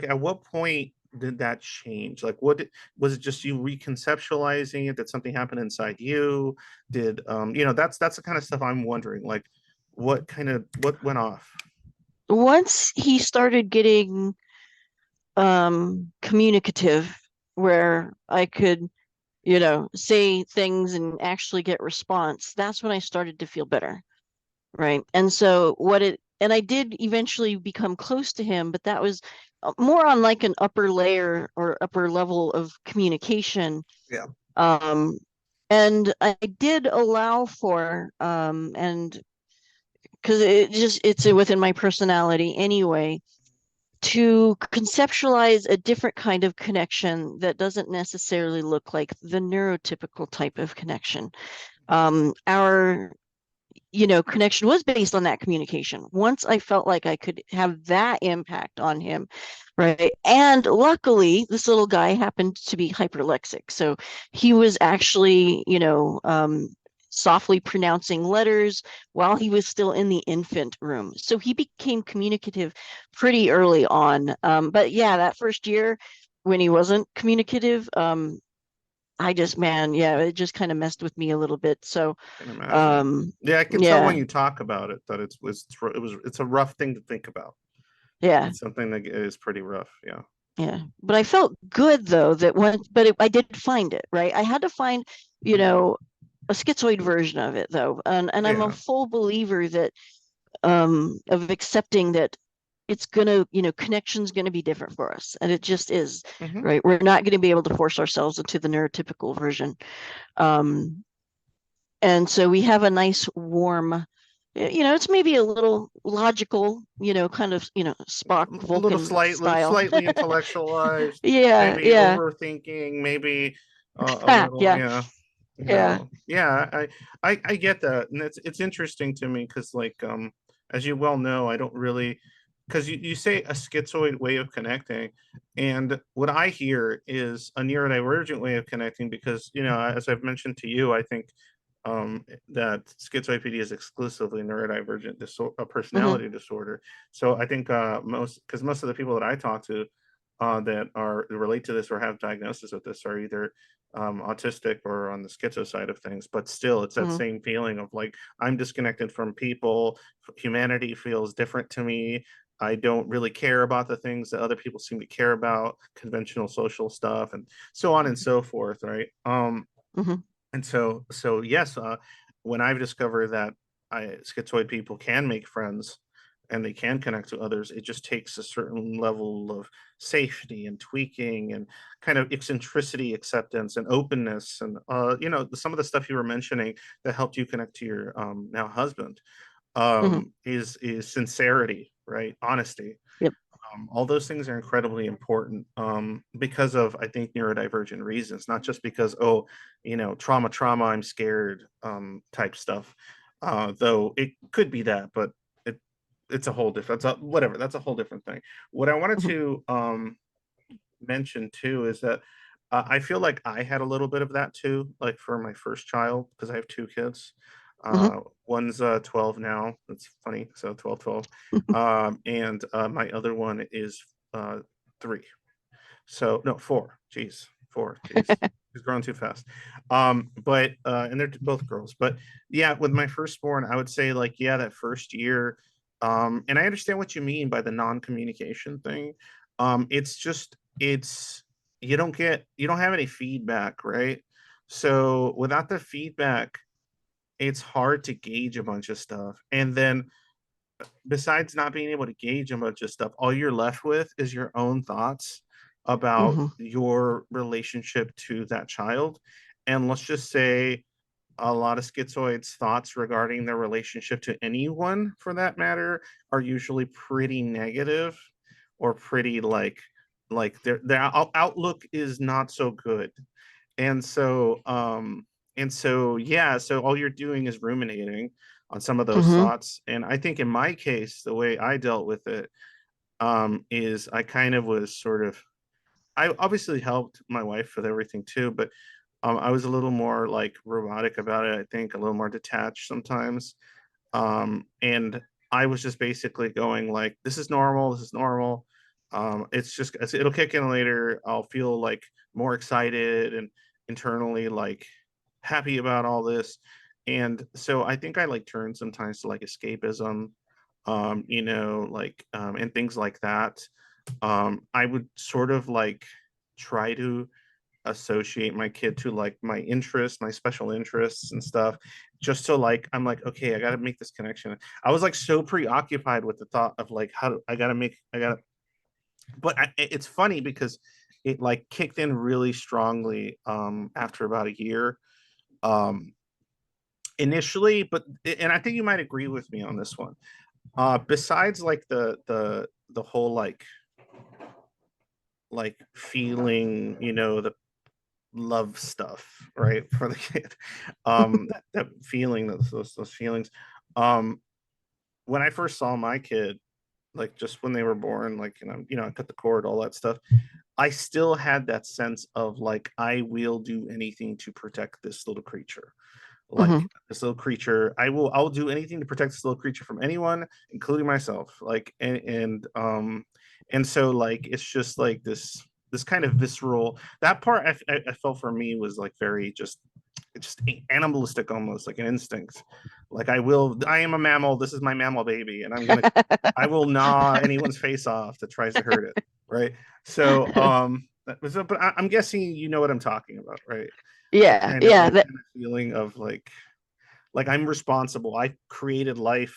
at what point did that change? Like was it just you reconceptualizing it? Did something happen inside you? Did that's the kind of stuff I'm wondering. Like what went off? Once he started getting communicative, where I could, say things and actually get response, that's when I started to feel better. Right. And so and I did eventually become close to him, but that was more on like an upper layer or upper level of communication. Yeah. Um, and I did allow for, and because it's within my personality anyway, to conceptualize a different kind of connection that doesn't necessarily look like the neurotypical type of connection. Our connection was based on that communication. Once I felt like I could have that impact on him, right? And luckily, this little guy happened to be hyperlexic. So he was actually, softly pronouncing letters while he was still in the infant room. So he became communicative pretty early on. But yeah, that first year when he wasn't communicative, it just kind of messed with me a little bit. So, I can imagine. Yeah, I can tell when yeah, you talk about it that it's a rough thing to think about. yeah, It's something that is pretty rough. Yeah. yeah. But I felt good though I did find it, right? I had to find, you Mhm. know, a schizoid version of it though. And I'm a Yeah. full believer that of accepting that it's gonna, connection's gonna be different for us. And it just is, Hmm. right? We're not gonna be able to force ourselves into the neurotypical version. Um, and so we have a nice warm, it's maybe a little logical, kind of, Spock A little Vulcan style. slightly intellectualized, Yeah, maybe yeah. overthinking, maybe a little, Yeah, yeah. yeah. Yeah, I get that, and it's interesting to me because, like, as you well know, I don't really, because you say a schizoid way of connecting, and what I hear is a neurodivergent way of connecting because, as I've mentioned to you, I think that schizoid PD is exclusively neurodivergent a Hmm. personality disorder. So I think most of the people that I talk to that are relate to this or have diagnosis with this are either autistic or on the schizo side of things. But still, it's that Hmm. same feeling of like I'm disconnected from people. Humanity feels different to me. I don't really care about the things that other people seem to care about, conventional social stuff, and so on and so forth, right? Hmm. And so yes, when I've discovered that schizoid people can make friends and they can connect to others, it just takes a certain level of safety and tweaking and kind of eccentricity acceptance and openness and some of the stuff you were mentioning that helped you connect to your now husband Hmm. is sincerity, right? Honesty. Yep. All those things are incredibly important because of, I think, neurodivergent reasons, not just because, oh, trauma, I'm scared type stuff. Though it could be that, but it's a whole different, whatever, that's a whole different thing. What I wanted Hmm. to mention too is that I feel like I had a little bit of that too, like for my first child, because I have two kids. Hmm. One's 12 now. That's funny. So 12, 12. And my other one is 3. So no, 4. Jeez, 4. Jeez. He's growing too fast. But and they're both girls. But yeah, with my firstborn, I would say like, yeah, that first year. And I understand what you mean by the non-communication thing. It's just it's you don't have any feedback, right? So without the feedback, it's hard to gauge a bunch of stuff. And then besides not being able to gauge a bunch of stuff, all you're left with is your own thoughts about Hmm. your relationship to that child. And let's just say a lot of schizoids' thoughts regarding their relationship to anyone, for that matter, are usually pretty negative or pretty like their outlook is not so good. And so yeah, so all you're doing is ruminating on some of those Hmm. thoughts. And I think in my case, the way I dealt with it is I kind of was sort of, I obviously helped my wife with everything too, but I was a little more like robotic about it. I think a little more detached sometimes. And I was just basically going like, this is normal. This is normal. It'll kick in later. I'll feel like more excited and internally like happy about all this. And so I think I like turn sometimes to like escapism, and things like that. I would sort of like try to associate my kid to like my interests, my special interests and stuff, just so like I'm like, okay, I got to make this connection. I was like so preoccupied with the thought of like how do, I got to, but it's funny because it like kicked in really strongly after about a year um initially, but and I think you might agree with me on this one. Besides like the whole like like feeling, the love stuff, right, for the kid. That feeling, those feelings. Um, when I first saw my kid, like just when they were born, like, I cut the cord, all that stuff. I still had that sense of like, I will do anything to protect this little creature. Like Hmm. this little creature, I'll do anything to protect this little creature from anyone, including myself. Like, and so like it's just like this kind of visceral, that part I felt for me was like very just animalistic, almost like an instinct. Like, I am a mammal, this is my mammal baby, and I will gnaw anyone's face off that tries to hurt it, right? So but I'm guessing you know what I'm talking about, right? That Yeah, kind of yeah, that kind of feeling of like I'm responsible, I created life,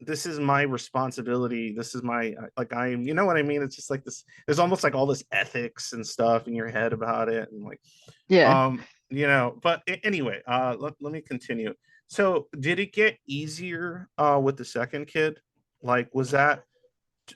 this is my responsibility, this is my, like, I'm, you know what I mean? It's just like this, there's almost like all this ethics and stuff in your head about it, and like, yeah. but anyway, let me continue. So did it get easier with the second kid? Like, was that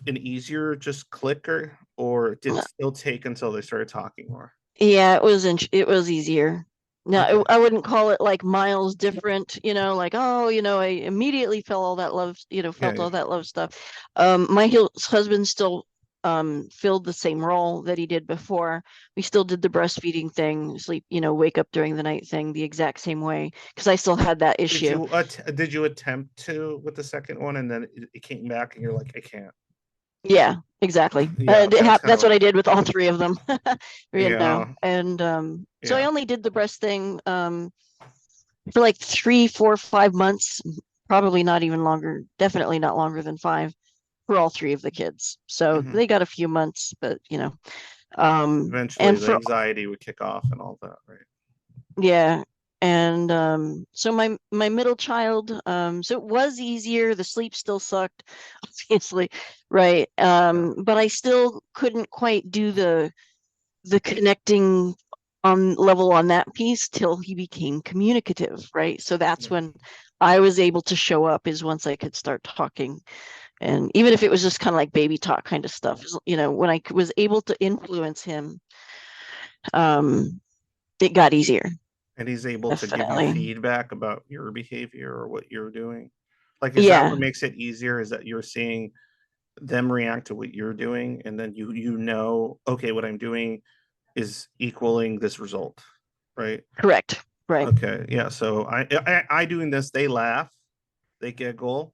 an easier just clicker, or did it still take until they started talking more? Yeah, it was easier. No, Okay. I wouldn't call it like miles different, like, oh, I immediately felt all that love, Yeah, felt yeah. all that love stuff. My husband still filled the same role that he did before. We still did the breastfeeding thing, sleep, wake up during the night thing the exact same way because I still had that issue. Did you attempt to with the second one, and then it came back and you're like, I can't? Yeah, exactly. Yeah, okay, that's kind of That's what what I I thought. did with all three of them. Yeah, And so I yeah. only did the breast thing for like 3, 4, 5 months, probably not even longer, definitely not longer than 5 for all three of the kids. So Hmm. they got a few months, but Eventually and the for anxiety would kick off and all that, right? yeah, and so my middle child, so it was easier. The sleep still sucked, obviously, right? Yeah. But I still couldn't quite do the connecting on level on that piece till he became communicative, right? So that's Yeah. when I was able to show up, is once I could start talking. And even if it was just kind of like baby talk kind of stuff, when I was able to influence him, um, it got easier, And he's able to give you definitely. feedback about your behavior or what you're doing. Like, is that what Yeah, makes it easier? Is that you're seeing them react to what you're doing, and then okay, what I'm doing is equaling this result, right? correct. Right. Okay, yeah. So I doing this, they laugh, they giggle.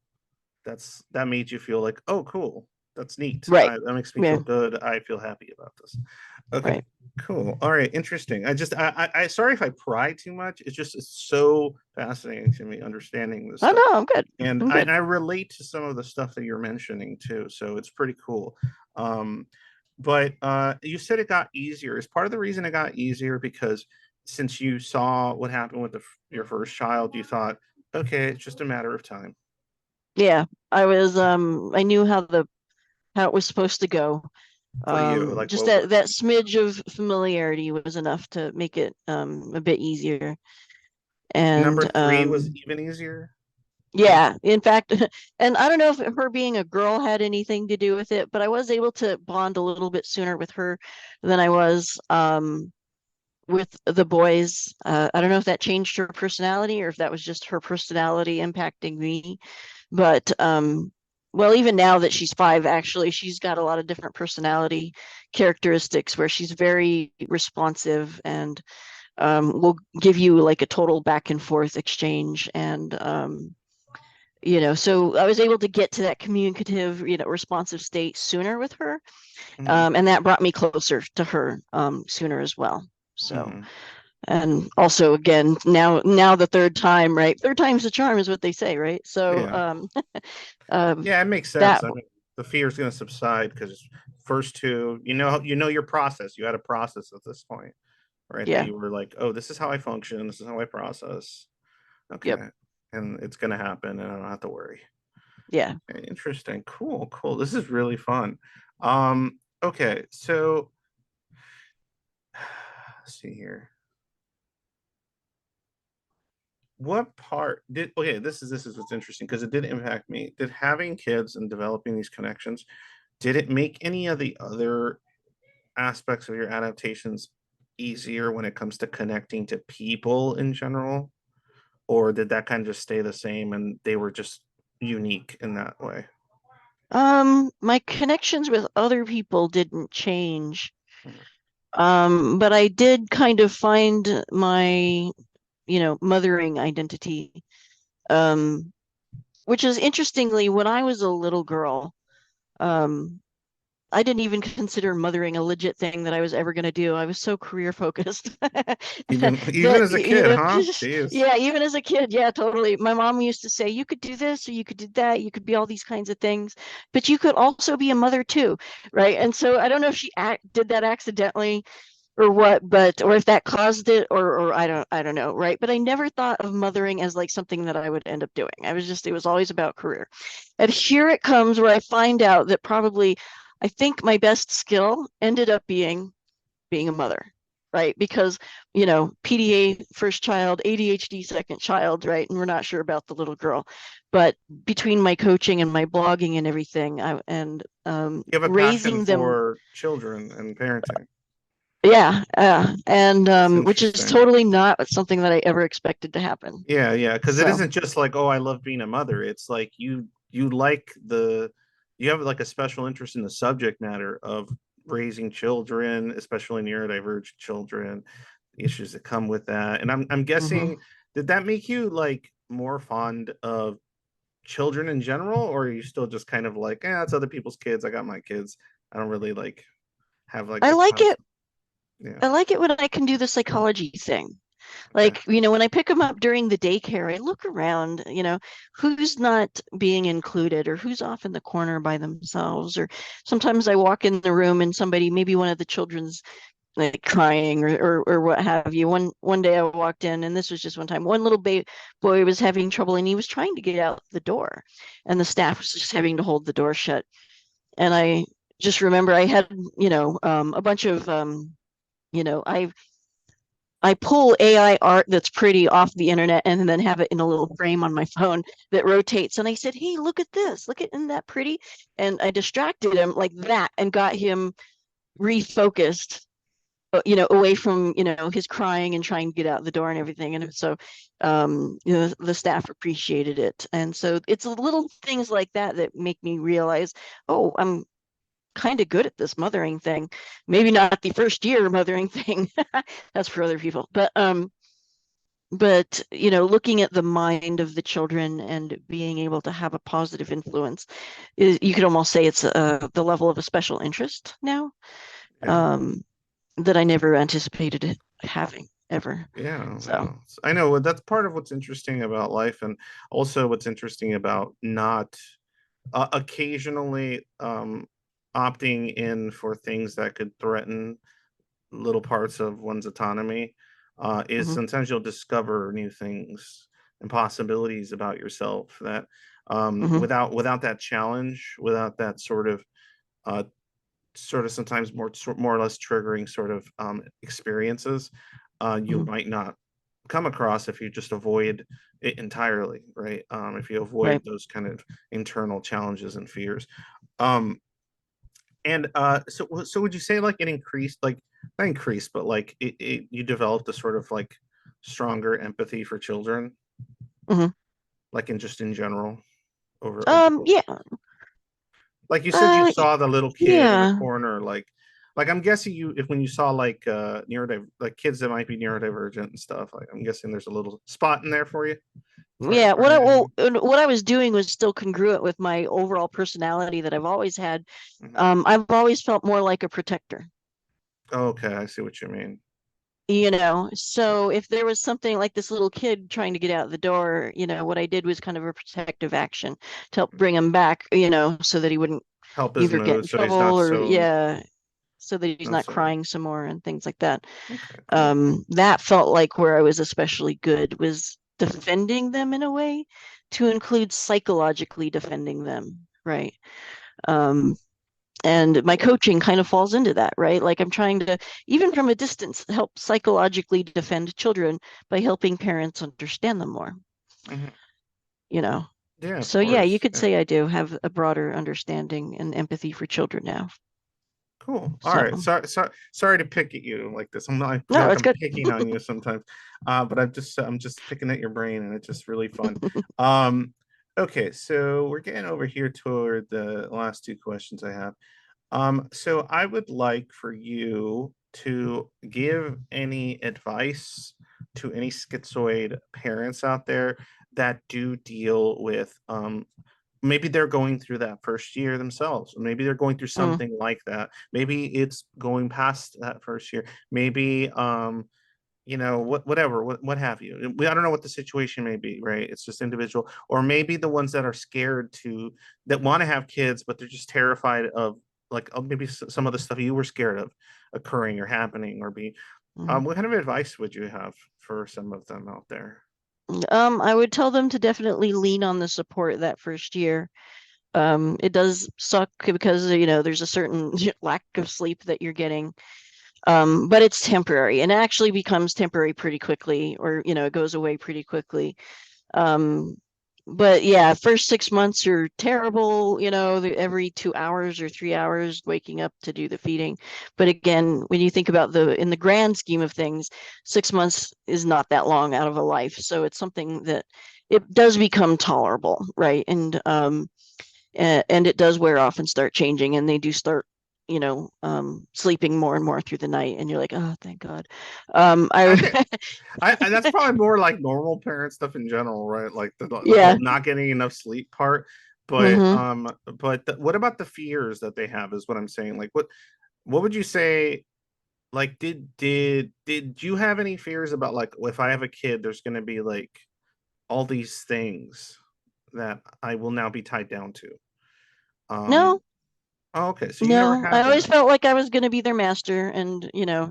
That made you feel like, oh, cool. That's neat. Right. That makes me Yeah. feel good. I feel happy about this. Okay, Right. cool. All right, interesting. I sorry if I pry too much. It's so fascinating to me understanding this Oh stuff, no, I'm good. and I'm good. I relate to some of the stuff that you're mentioning too. So it's pretty cool. Um, but you said it got easier. Is part of the reason it got easier because since you saw what happened with your first child, you thought, okay, it's just a matter of time Yeah. I knew how it was supposed to go. for you. Like, Just what that was smidge of familiarity was enough to make it a bit easier. And number three was even easier? yeah, in fact, and I don't know if her being a girl had anything to do with it, but I was able to bond a little bit sooner with her than I was with the boys. I don't know if that changed her personality or if that was just her personality impacting me. But well, even now that she's 5, actually, she's got a lot of different personality characteristics where she's very responsive and will give you like a total back and forth exchange. And so I was able to get to that communicative, responsive state sooner with her. Hmm. And that brought me closer to her sooner as well. So, Hmm. and also again, now the third time, right? Third time's the charm is what they say, right? So, Yeah. um, Yeah, it makes sense. that, I mean, the fear is going to subside because first two, your process. You had a process at this point, right? That yeah, you were like, oh, this is how I function. This is how I process. yep, Okay. And it's going to happen and I don't have to worry. yeah. Okay, interesting. Cool, cool. This is really fun. Okay. So let's see here. What part did okay, this is what's interesting because it did impact me. Did having kids and developing these connections, did it make any of the other aspects of your adaptations easier when it comes to connecting to people in general? Or did that kind of just stay the same and they were just unique in that way? My connections with other people didn't change. Mm. But I did kind of find my, mothering identity. Um, which is interestingly, when I was a little girl, um, I didn't even consider mothering a legit thing that I was ever going to do. I was so career focused Even that, as a kid, huh? Jeez. yeah, even as a kid, yeah, totally. My mom used to say, you could do this or you could do that. You could be all these kinds of things, but you could also be a mother too, right? And so I don't know if she did that accidentally or what, but or if that caused it or I don't know, right? But I never thought of mothering as like something that I would end up doing. It was always about career. And here it comes where I find out that probably I think my best skill ended up being a mother, right? Because, PDA first child, ADHD second child, right? And we're not sure about the little girl. But between my coaching and my blogging and everything, You have a passion raising them, for children and parenting. yeah, and That's which is interesting. totally not something that I ever expected to happen. Yeah, yeah, because it So, isn't just like, oh, I love being a mother. It's like you like you have like a special interest in the subject matter of raising children, especially neurodivergent children, the issues that come with that. And I'm mhm. guessing, did that make you like more fond of children in general, or are you still just kind of like, it's other people's kids. I got my kids. I don't really like have like I a like it. constant. Yeah. I like it when I can do the psychology thing. Okay. Like, when I pick them up during the daycare, I look around, who's not being included or who's off in the corner by themselves. Or sometimes I walk in the room and somebody, maybe one of the children's like crying or what have you. One day I walked in, and this was just one time, one little boy was having trouble and he was trying to get out the door, and the staff was just having to hold the door shut. And I just remember I had, a bunch of, you know, I I pull AI art that's pretty off the internet and then have it in a little frame on my phone that rotates. And I said, "Hey, look at this. Look at, isn't that pretty?" And I distracted him like that and got him refocused, away from, his crying and trying to get out the door and everything. And so, the staff appreciated it. And so it's little things like that that make me realize, oh, I'm kind of good at this mothering thing. Maybe not the first year mothering thing. That's for other people. But looking at the mind of the children and being able to have a positive influence is, you could almost say it's the level of a special interest now, Yeah. um, that I never anticipated it having ever. Yeah, So, yeah. I know that's part of what's interesting about life, and also what's interesting about not occasionally opting in for things that could threaten little parts of one's autonomy, is mhm, sometimes you'll discover new things and possibilities about yourself that, mhm, without that challenge, without that uh, sort of sometimes more or less triggering sort of experiences, you mhm, might not come across if you just avoid it entirely, right? If you avoid right. those kind of internal challenges and fears. Um, and so would you say like it increased, like not increased, but like you developed a sort of like stronger empathy for children, Mhm. like in just in general over like Yeah. like you said you Y- saw the little kid in the yeah. corner, like I'm guessing you, if when you saw like like kids that might be neurodivergent and stuff, like I'm guessing there's a little spot in there for you Yeah, for empathy. what I was doing was still congruent with my overall personality that I've always had. Mhm. I've always felt more like a protector, Okay, I see what you mean. so if there was something like this little kid trying to get out the door, what I did was kind of a protective action to help bring him back, so that he wouldn't Help his either get mood in so he's not trouble or, so yeah, so that he's not not so crying some more and things like that. okay, cool. That felt like where I was especially good was defending them in a way, to include psychologically defending them, right? Um, and my coaching kind of falls into that, right? Like I'm trying to, even from a distance, help psychologically defend children by helping parents understand them more, Mhm. you know? Yeah, of So yeah, you course. could Yeah, say I do have a broader understanding and empathy for children now. Cool. All So right. Sorry to pick at you like this. I feel no, like it's I'm good. picking on you sometimes. But I'm just picking at your brain, and it's just really fun. Um, okay, so we're getting over here toward the last two questions I have. So I would like for you to give any advice to any schizoid parents out there that do deal with maybe they're going through that first year themselves. Maybe they're going through Mm, something like that. Maybe it's going past that first year. Maybe whatever, what have you. I don't know what the situation may be, right? It's just individual. Or maybe the ones that are scared to that want to have kids, but they're just terrified of like maybe some of the stuff you were scared of occurring or happening or be mm. what kind of advice would you have for some of them out there? I would tell them to definitely lean on the support that first year. It does suck because, there's a certain lack of sleep that you're getting. But it's temporary and it actually becomes temporary pretty quickly, or, it goes away pretty quickly. Um, but yeah, first 6 months are terrible, every 2 hours or 3 hours waking up to do the feeding. But again, when you think about in the grand scheme of things, 6 months is not that long out of a life. So it's something that it does become tolerable, right? And it does wear off and start changing, and they do start sleeping more and more through the night, and you're like, oh, thank God. I Okay. That's probably more like normal parent stuff in general, right? Like the whole yeah. not getting enough sleep part. But Hmm. what about the fears that they have is what I'm saying. Like what would you say? Like did you have any fears about like if I have a kid, there's gonna be like all these things that I will now be tied down to? Um No, oh, okay, so you never no, I had always that. felt like I was going to be their master, and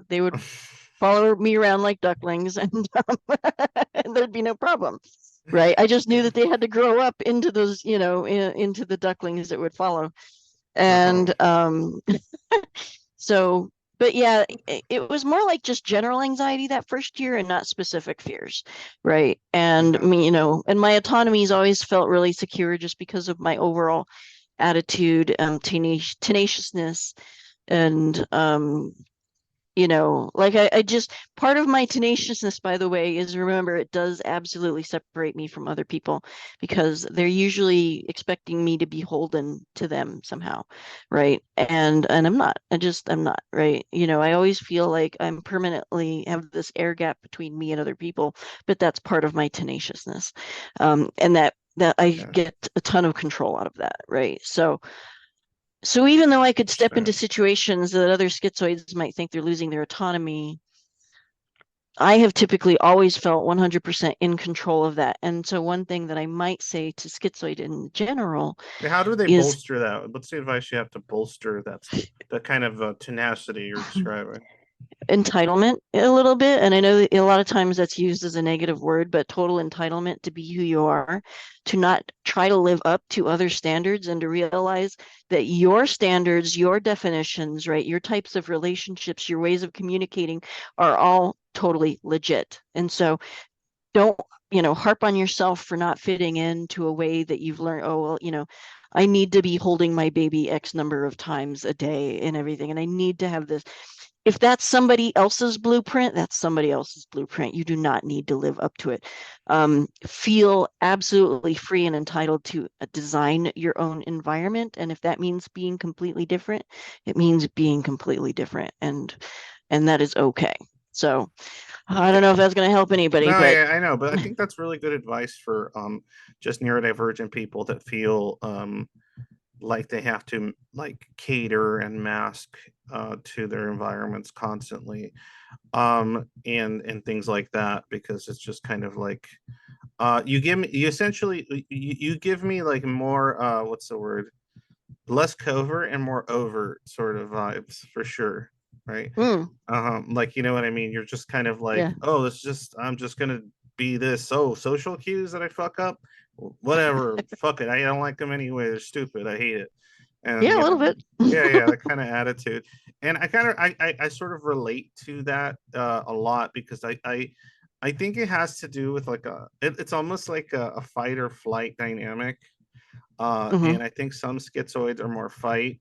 they would follow me around like ducklings, and, and there'd be no problem, right? I just knew Yeah. that they had to grow up into those, into the ducklings that would follow. Uh-huh. And so, but yeah, it was more like just general anxiety that first year and not specific fears, right? And Okay. me, and my autonomy's always felt really secure just because of my overall attitude, tenaciousness, and like I just part of my tenaciousness, by the way, is remember it does absolutely separate me from other people because they're usually expecting me to be beholden to them somehow, right? And I'm not, right? I always feel like I'm permanently have this air gap between me and other people, but that's part of my tenaciousness. And that I Okay. get a ton of control out of that, right? So even though I could step into Understand. situations that other schizoids might think they're losing their autonomy, I have typically always felt 100% in control of that. And so one thing that I might say to schizoid in general Yeah, how do they is bolster that? What's the advice you have to bolster that kind of tenacity you're describing? entitlement a little bit. And I know that a lot of times that's used as a negative word, but total entitlement to be who you are, to not try to live up to other standards, and to realize that your standards, your definitions, right, your types of relationships, your ways of communicating are all totally legit. And so don't, harp on yourself for not fitting into a way that you've learned, oh, well, I need to be holding my baby X number of times a day and everything. And I need to have this. If that's somebody else's blueprint, that's somebody else's blueprint. You do not need to live up to it. Feel absolutely free and entitled to design your own environment. And if that means being completely different, it means being completely different. And that is okay. So I Yeah. don't know if that's going to help anybody, No, but yeah, I know, but I think that's really good advice for just neurodivergent people that feel like they have to like cater and mask to their environments constantly and things like that because it's just kind of like you essentially you give me like more what's the word, less covert and more overt sort of vibes for sure, right? mm, Like you know what I mean. You're just kind of yeah, like, oh, it's just I'm just gonna be this. Oh, social cues that I fuck up, whatever. Fuck it. I don't like them anyway. They're stupid. I hate it. And yeah, a you little know, bit. yeah, that kind of attitude. And I kind of I sort of relate to that a lot because I think it has to do with like it's almost like a fight or flight dynamic. Hmm. And I think some schizoids are more fight,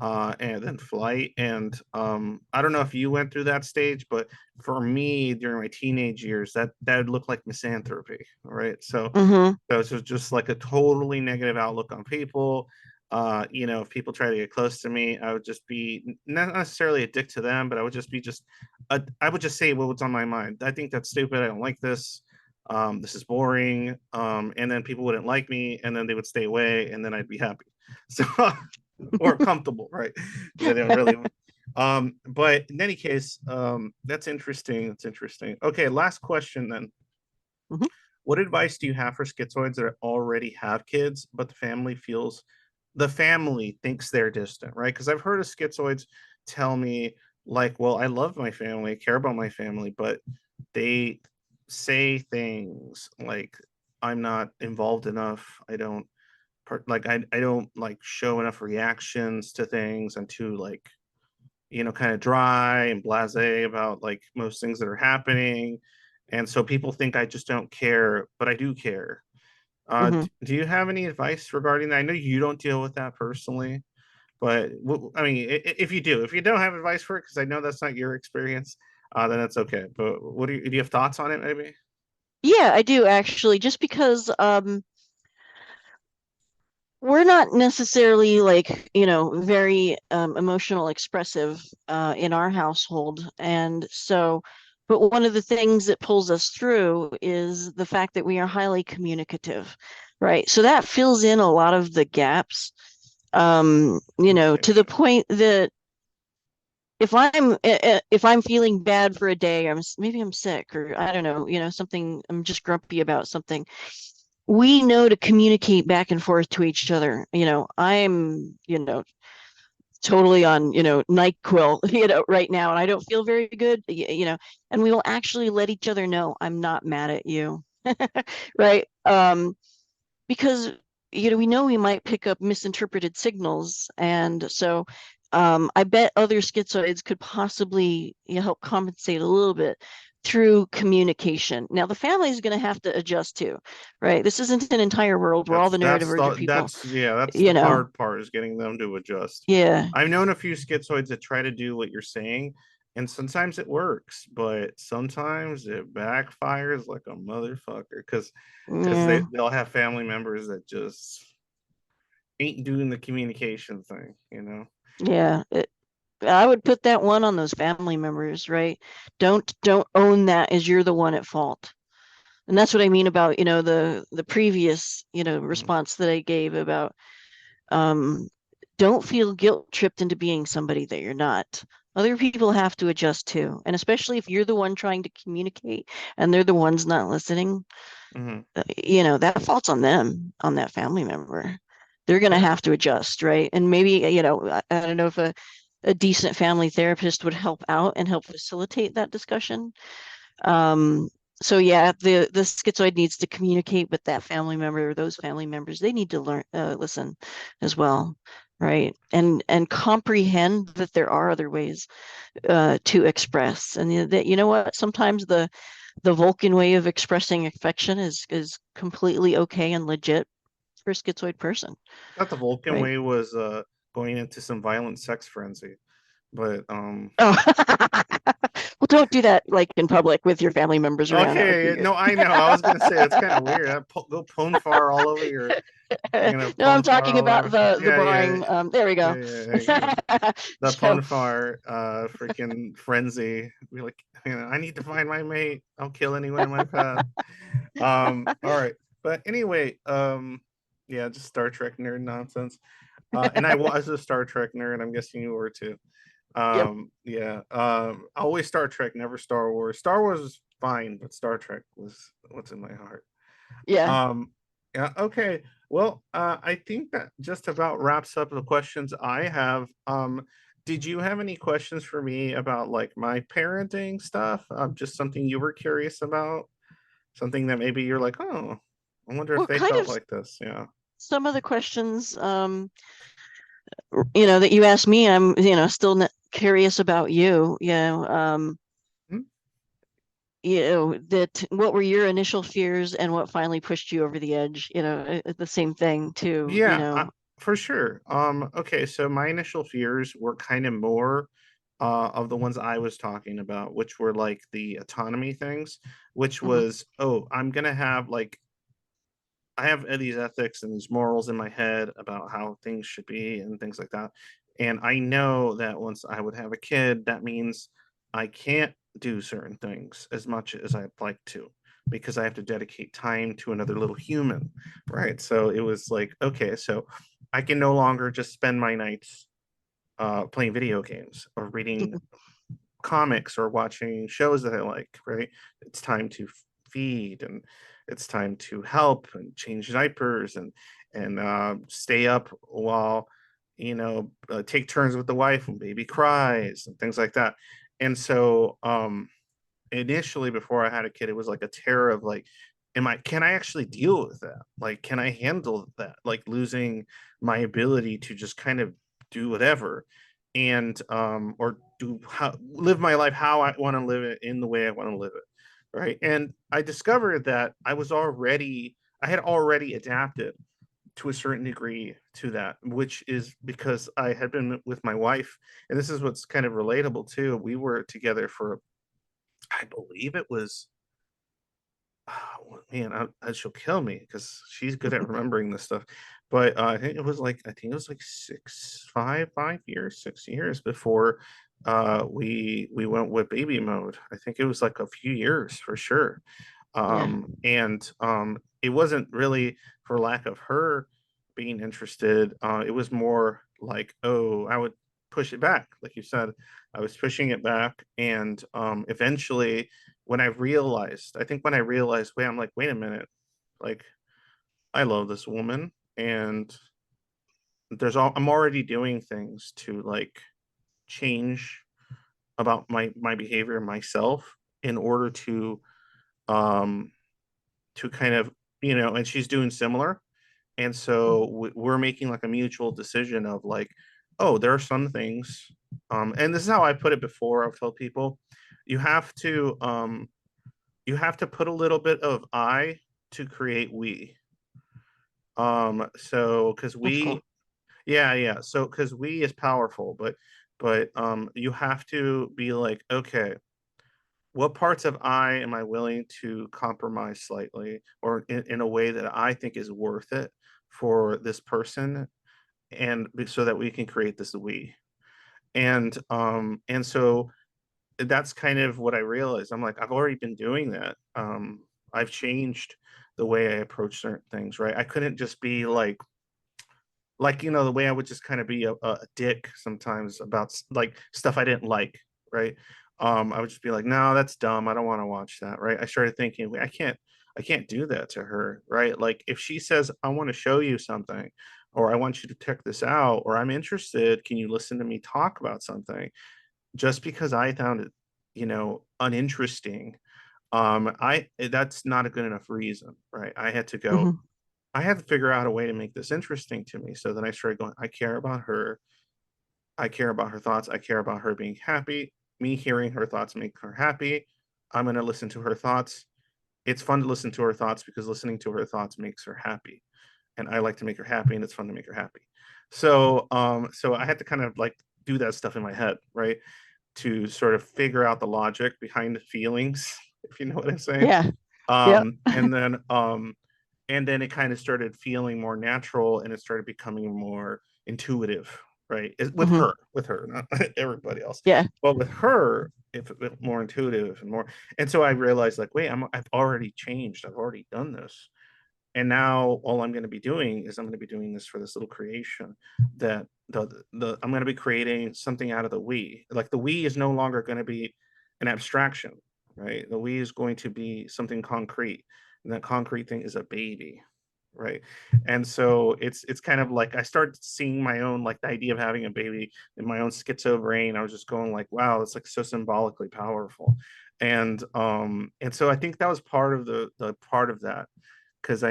and then flight. And I don't know if you went through that stage, but for me during my teenage years, that would look like misanthropy. All right. Mm-hmm. So it's just like a totally negative outlook on people. If people try to get close to me, I would just be not necessarily a dick to them, but I would just be I would just say what's on my mind. I think that's stupid. I don't like this. This is boring. And then people wouldn't like me, and then they would stay away, and then I'd be happy. So, or comfortable, right? Because I didn't really. But in any case, that's interesting. That's interesting. Okay, last question then. Mm-hmm. What advice do you have for schizoids that already have kids, but the family thinks they're distant, right? Because I've heard of schizoids tell me, like, well, I love my family, I care about my family, but they say things like, I'm not involved enough. I don't I don't like show enough reactions to things. I'm too like, kind of dry and blasé about like most things that are happening. And so people think I just don't care, but I do care. Mm-hmm. Do you have any advice regarding that? I know you don't deal with that personally, but I mean, if you do, if you don't have advice for it, because I know that's not your experience, then that's okay. But do you have thoughts on it, maybe? Yeah, I do actually, just because we're not necessarily like, very emotional expressive in our household. And so, but one of the things that pulls us through is the fact that we are highly communicative, right? So that fills in a lot of the gaps, to the Communication. point that if I'm feeling bad for a day, maybe I'm sick, or I don't know, something, I'm just grumpy about something, we know to communicate back and forth to each other. I'm, totally on, NyQuil, right now, and I don't feel very good, and we will actually let each other know I'm not mad at you, right? Because we know we might pick up misinterpreted signals, and so I bet other schizoids could possibly help compensate a little bit through communication. Now the family is going to have to adjust too, right? This isn't an entire world where all the neurodivergent people, That's the you know, hard part, is getting them to adjust. yeah, I've known a few schizoids that try to do what you're saying, and sometimes it works, but sometimes it backfires like a motherfucker because yeah, they'll have family members that just ain't doing the communication thing. yeah. I would put that one on those family members, right? Don't own that as you're the one at fault. And that's what I mean about, the previous, Mhm. response that I gave about um don't feel guilt tripped into being somebody that you're not. Other people have to adjust too. And especially if you're the one trying to communicate and they're the ones not listening, Mhm. that fault's on them, on that family member. They're going to Yeah. have to adjust, right? And maybe, I don't know if a decent family therapist would help out and help facilitate that discussion. Um, so yeah, the schizoid needs to communicate with that family member or those family members. They need to learn, listen as well, right? And comprehend that there are other ways to express, and that what, sometimes the Vulcan way of expressing affection is completely okay and legit for a schizoid person, I thought the Vulcan right? way was going into some violent sex frenzy, but Oh, well, don't do that like in public with your family members around. That would be okay, weird. no, I know. I was gonna say it's kind of weird. Go pwn far all over your No, I'm pwn far talking all about over. the Yeah, yeah, boring. There we yeah, go. yeah. The So Ponfar freaking frenzy. Be like, I need to find my mate. I'll kill anyone in my path. All right. But anyway, yeah, just Star Trek nerd nonsense. And I was a Star Trek nerd. I'm guessing you were too. yep, Yeah. Always Star Trek, never Star Wars. Star Wars was fine, but Star Trek was what's in my heart. yeah. Um, yeah, okay. Well, I think that just about wraps up the questions I have. Did you have any questions for me about like my parenting stuff? Just something you were curious about? Something that maybe you're like, oh, I wonder if Well, they kind felt of like this. Yeah. some of the questions, that you asked me, I'm, still curious about you. Hmm? That what were your initial fears and what finally pushed you over the edge? The same thing too, Yeah. For sure. Okay, so my initial fears were kind of more of the ones I was talking about, which were like the autonomy things, which Hmm. was, oh, I'm gonna have like I have these ethics and these morals in my head about how things should be and things like that. And I know that once I would have a kid, that means I can't do certain things as much as I'd like to because I have to dedicate time to another little human, right? So it was like, okay, so I can no longer just spend my nights playing video games or reading comics or watching shows that I like, right? It's time to feed and it's time to help and change diapers and stay up while take turns with the wife when baby cries and things like that. And so initially before I had a kid, it was like a terror of like, can I actually deal with that? Like, can I handle that? Like losing my ability to just kind of do whatever and or live my life how I want to live it in the way I want to live it. Right. And I discovered that I had already adapted to a certain degree to that, which is because I had been with my wife, and this is what's kind of relatable too. We were together for I believe it was, oh, man, she'll kill me because she's good at remembering this stuff. But I think it was like 5 years, 6 years before we went with baby mode. I think it was like a few years for sure. Yeah. And it wasn't really for lack of her being interested. It was more like, oh, I would push it back, like you said. I was pushing it back, and eventually, when I realized, wait, I'm like, wait a minute, like I love this woman, and I'm already doing things to like change about my behavior myself in order um to kind of and she's doing similar. And Mhm. so we're making like a mutual decision of like, oh, there are some things, and this is how I put it before. I've told people, you have to um, you have to put a little bit of I to create we. So because That's cool. yeah. So because we is powerful, but you have to be like, okay, what parts of I am I willing to compromise slightly or in a way that I think is worth it for this person and so that we can create this we. And so that's kind of what I realized. I'm like, I've already been doing that. I've changed the way I approach certain things, right? I couldn't just be like the way I would just kind of be a dick sometimes about like stuff I didn't like, right? I would just be like, no, that's dumb. I don't want to watch that, right? I started thinking, wait, I can't do that to her, right? Like if she says, I want to show you something, or I want you to check this out, or I'm interested, can you listen to me talk about something? Just because I found it, uninteresting, I that's not a good enough reason, right? Hmm. I had to figure out a way to make this interesting to me. So then I started going, I care about her. I care about her thoughts. I care about her being happy. Me hearing her thoughts make her happy. I'm going to listen to her thoughts. It's fun to listen to her thoughts because listening to her thoughts makes her happy. And I like to make her happy and it's fun to make her happy. So I had to kind of like do that stuff in my head, right? To sort of figure out the logic behind the feelings, if you know what I'm saying. Yeah. Yep. Um, and then um, and then it kind of started feeling more natural and it started becoming more intuitive, right? Hmm. With her, not everybody else, Yeah. but with her, if it more intuitive and more. And so I realized, like, wait, I've already changed. I've already done this, and now all I'm going to be doing is I'm going to be doing this for this little creation that the I'm going to be creating something out of the we. Like the we is no longer going to be an abstraction, right? The we is going to be something concrete, and that concrete thing is a baby, right? And so it's kind of like I started seeing my own like the idea of having a baby in my own schizo brain. I was just going like, wow, it's like so symbolically powerful. And so I think that was part of the part of that because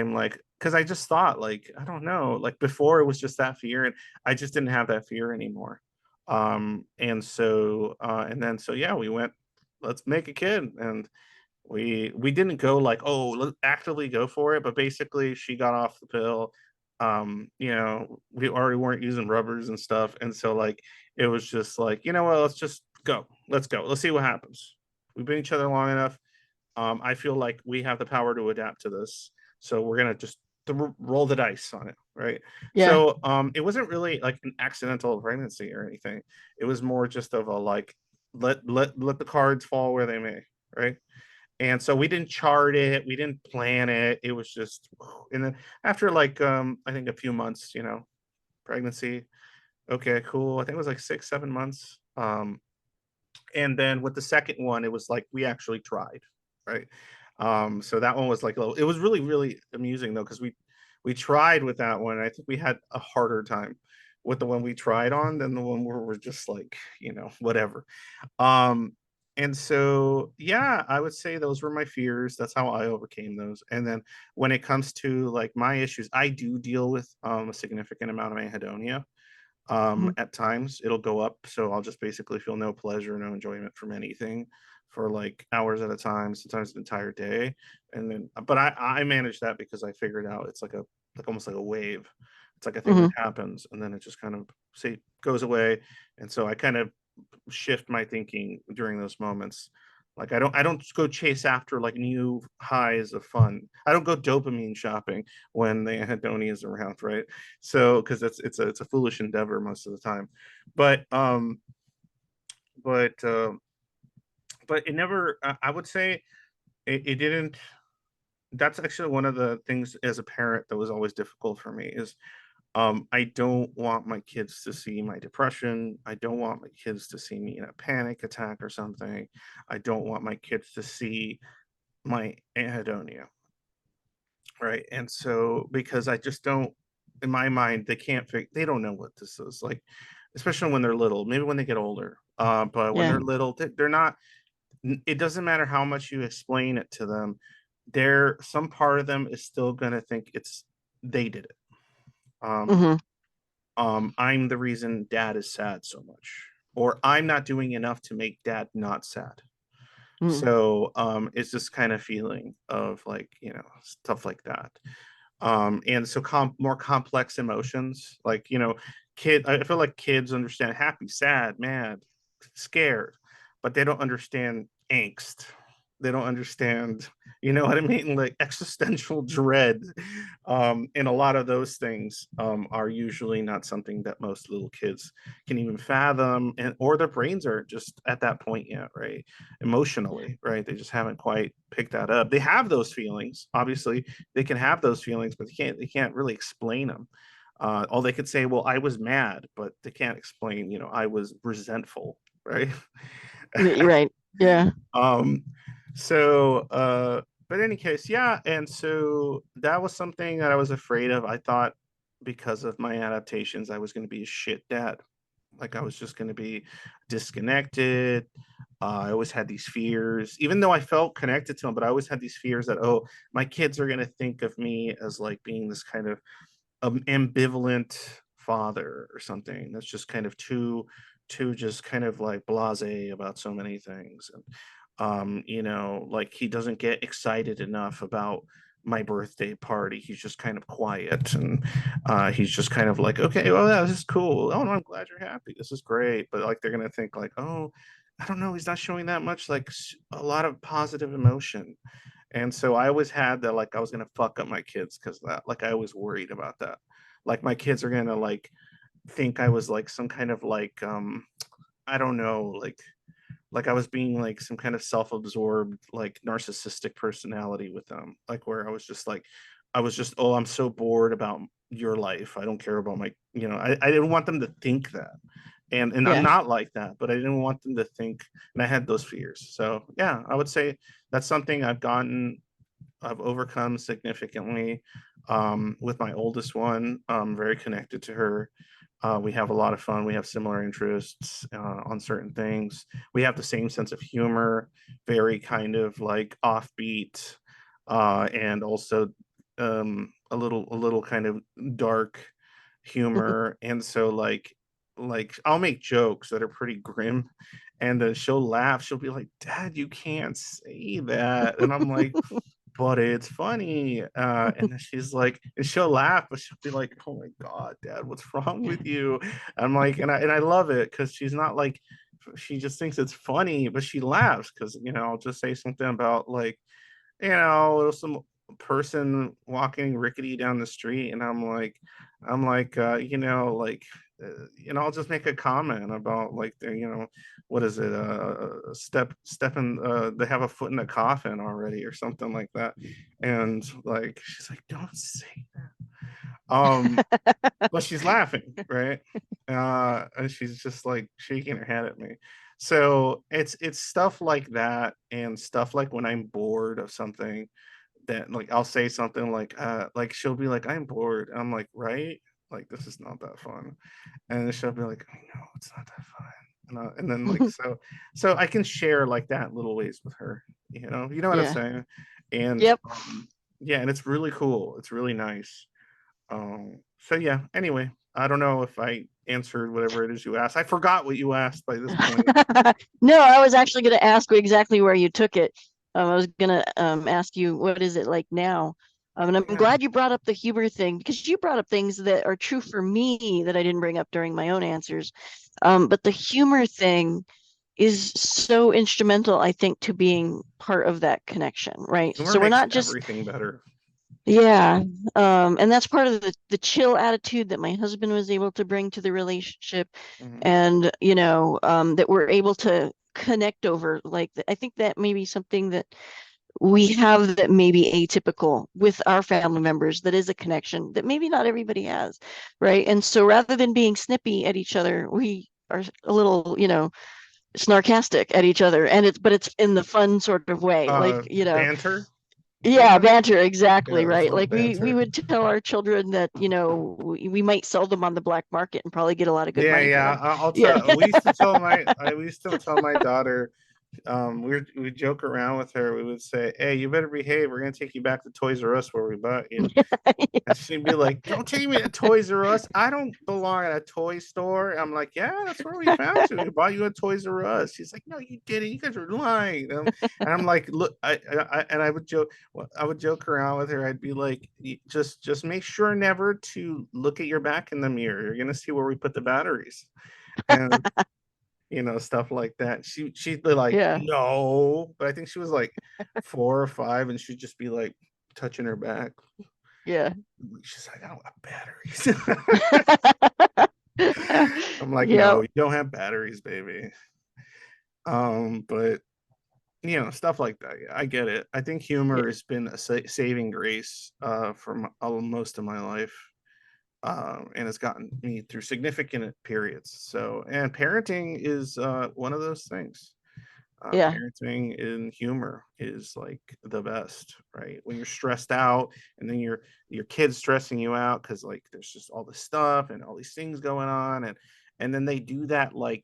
I just thought like I don't know, like before it was just that fear and I just didn't have that fear anymore. And then so yeah, we went, let's make a kid. And we didn't go like, oh, let's actively go for it, but basically she got off the pill. You know, we already weren't using rubbers and stuff, and so like it was just like, you know what, let's just go, let's see what happens. We've been each other long enough. I feel like we have the power to adapt to this, so we're gonna just roll the dice on it, right? Yeah. So it wasn't really like an accidental pregnancy or anything. It was more just of a like let the cards fall where they may, right? And so we didn't chart it, we didn't plan it. It was just, and then after like I think a few months, you know, pregnancy, okay, cool. I think it was like 6, 7 months. And then with the second one, it was like we actually tried, right? So that one was like a little, it was really, really amusing though, because we tried with that one. I think we had a harder time with the one we tried on than the one where we're just like, you know, whatever. Um, and so yeah, I would say those were my fears. That's how I overcame those. And then when it comes to like my issues, I do deal with a significant amount of anhedonia. Mhm. At times it'll go up, so I'll just basically feel no pleasure, no enjoyment from anything for like hours at a time, sometimes an entire day. And then, but I manage that because I figured out it's like almost like a wave. It's like a thing that Mhm. happens and then it just kind of say goes away. And so I kind of shift my thinking during those moments. Like I don't go chase after like new highs of fun. I don't go dopamine shopping when the anhedonia is around, right? So because it's a foolish endeavor most of the time. But but uh, but it never. I would say it didn't. That's actually one of the things as a parent that was always difficult for me is I don't want my kids to see my depression. I don't want my kids to see me in a panic attack or something. I don't want my kids to see my anhedonia, right? And so because I just don't, in my mind, they can't figure, they don't know what this is like, especially when they're little. Maybe when they get older, but when Yeah. they're little, they're not. It doesn't matter how much you explain it to them. There, some part of them is still gonna think it's they did it. Um, Mhm. I'm the reason dad is sad so much, or I'm not doing enough to make dad not sad. Mhm. So it's this kind of feeling of like, you know, stuff like that. And so more complex emotions, like, you know, I feel like kids understand happy, sad, mad, scared, but they don't understand angst. They don't understand, you know what I mean, like existential dread. And a lot of those things are usually not something that most little kids can even fathom, and or their brains are just at that point yet, right? Emotionally, right? They just haven't quite picked that up. They have those feelings, obviously. They can have those feelings, but they can't really explain them. All they could say, well, I was mad, but they can't explain, you know, I was resentful, right? You're right. Yeah. um, so, but in any case, yeah. And so that was something that I was afraid of. I thought because of my adaptations, I was going to be a shit dad. Like I was just going to be disconnected. I always had these fears, even though I felt connected to them, but I always had these fears that, oh, my kids are going to think of me as like being this kind of ambivalent father or something that's just kind of too just kind of like blasé about so many things. And you know, like he doesn't get excited enough about my birthday party. He's just kind of quiet, and he's just kind of like, okay, well, yeah, this is cool. Oh no, I'm glad you're happy, this is great. But like they're gonna think like, oh, I don't know, he's not showing that much like a lot of positive emotion. And so I always had that, like I was gonna fuck up my kids because that, like I was worried about that. Like my kids are gonna like think I was like some kind of like I don't know, like I was being like some kind of self-absorbed, like narcissistic personality with them. Like where I was just like, I was just, oh, I'm so bored about your life. I don't care about my, you know, I didn't want them to think that. And I'm Yeah. not like that, but I didn't want them to think, and I had those fears. So yeah, I would say that's something I've overcome significantly with my oldest one. I'm very connected to her. We have a lot of fun. We have similar interests on certain things. We have the same sense of humor, very kind of like offbeat, and also a little kind of dark humor. And so like I'll make jokes that are pretty grim, and she'll laugh. She'll be like, "Dad, you can't say that," and I'm like, but it's funny. And then she's like, and she'll laugh, but she'll be like, "Oh my God, Dad, what's wrong with you?" I'm like, and I love it because she's not like, she just thinks it's funny, but she laughs because, I'll just say something about like, some person walking rickety down the street, and I'm like, I'll just make a comment about like what is it, stepping, they have a foot in the coffin already or something like that, and like she's like, don't say that. But she's laughing, right? And she's just like shaking her head at me. So it's stuff like that, and stuff like when I'm bored of something, that like I'll say something like she'll be like, I'm bored. I'm like, right? Like this is not that fun. And then she'll be like, I know it's not that fun. And then like so I can share like that little ways with her. You know what I'm Yeah. saying? And Yep. yeah, and it's really cool. It's really nice. So yeah, anyway, I don't know if I answered whatever it is you asked. I forgot what you asked by this point. No, I was actually going to ask exactly where you took it. I was going to ask you, what is it like now? And I'm Yeah. glad you brought up the humor thing, because you brought up things that are true for me that I didn't bring up during my own answers. But the humor thing is so instrumental, I think, to being part of that connection, right? Humor So we're makes not just, everything better. yeah, and that's part of the chill attitude that my husband was able to bring to the relationship, Mhm. and that we're able to connect over. Like, I think that may be something that we have that may be atypical with our family members. That is a connection that maybe not everybody has, right? And so rather than being snippy at each other, we are a little, snarkastic at each other, and it's in the fun sort of way, like, Banter. yeah, Yeah, banter, exactly, yeah, it's right? called Like we banter. would tell our children that, we might sell them on the black market and probably get a lot of good Yeah, money for yeah. them. I'll Yeah. tell. We used to tell my daughter. We joke around with her. We would say, "Hey, you better behave. We're gonna take you back to Toys R Us where we bought you." And she'd be like, "Don't take me to Toys R Us. I don't belong at a toy store." I'm like, "Yeah, that's where we found you. We bought you a Toys R Us." She's like, "No, you didn't. You guys are lying." And I'm like, "Look, and I would joke. I would joke around with her. I'd be like, just make sure never to look at your back in the mirror. You're gonna see where we put the batteries." And stuff like that. She'd be like, Yeah. "No," but I think she was like 4 or 5, and she'd just be like touching her back. Yeah. She's like, "I don't have batteries." I'm like, Yeah. "No, you don't have batteries, baby." But stuff like that. Yeah, I get it. I think humor has been a saving grace for most of my life, and it's gotten me through significant periods. So, and parenting is one of those things. Yeah. Parenting in humor is like the best, right? When you're stressed out, and then your kid's stressing you out because like there's just all this stuff and all these things going on, and then they do that like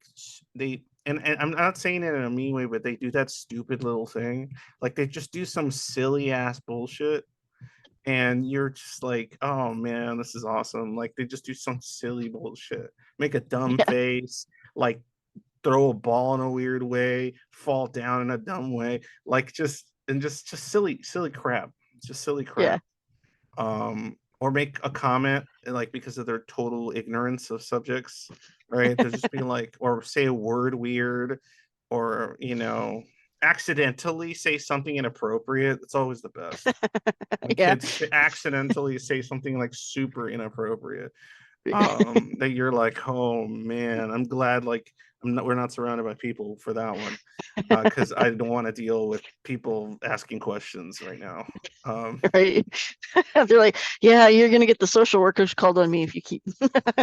they and I'm not saying it in a mean way, but they do that stupid little thing. Like they just do some silly ass bullshit, and you're just like, oh man, this is awesome. Like they just do some silly bullshit, make a dumb Yeah. face, like throw a ball in a weird way, fall down in a dumb way, like just silly crap, just silly Yeah. crap. Or make a comment like because of their total ignorance of subjects, right? They'll just be like, or say a word weird, or accidentally say something inappropriate. It's always the best when Yeah. kids accidentally say something like super inappropriate, that you're like, oh man, I'm glad like we're not surrounded by people for that one, because I don't want to deal with people asking questions right now. Right. They're like, yeah, you're gonna get the social workers called on me if you keep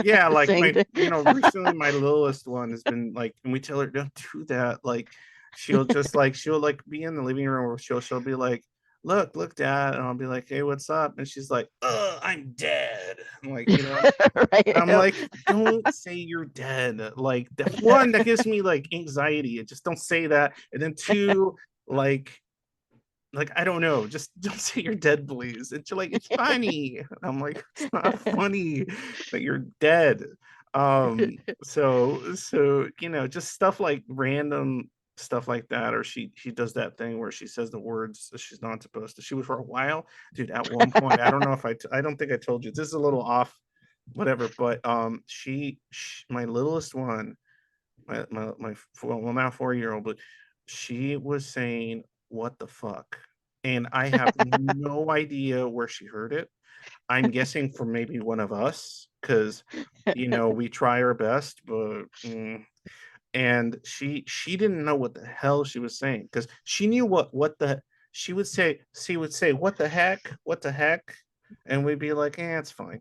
Yeah, like saying my that. recently my littlest one has been like, and we tell her don't do that, like she'll like be in the living room, or she'll be like, look dad, and I'll be like, hey, what's up? And she's like, I'm dead. I'm like, Right. I'm like, don't say you're dead. Like, one, that gives me like anxiety. Just don't say that. And then two, like, I don't know, just don't say you're dead, please. And she's like, it's funny. I'm like, it's not funny that you're dead. So just stuff like random stuff like that, or she does that thing where she says the words that she's not supposed to. She was for a while, dude. At one point, I don't know if I don't think I told you. This is a little off, whatever. But she my littlest one, my well now 4 year old, but she was saying what the fuck, and I have no idea where she heard it. I'm guessing from maybe one of us because we try our best, but and she didn't know what the hell she was saying because she knew what the she would say what the heck, and we'd be like, it's fine.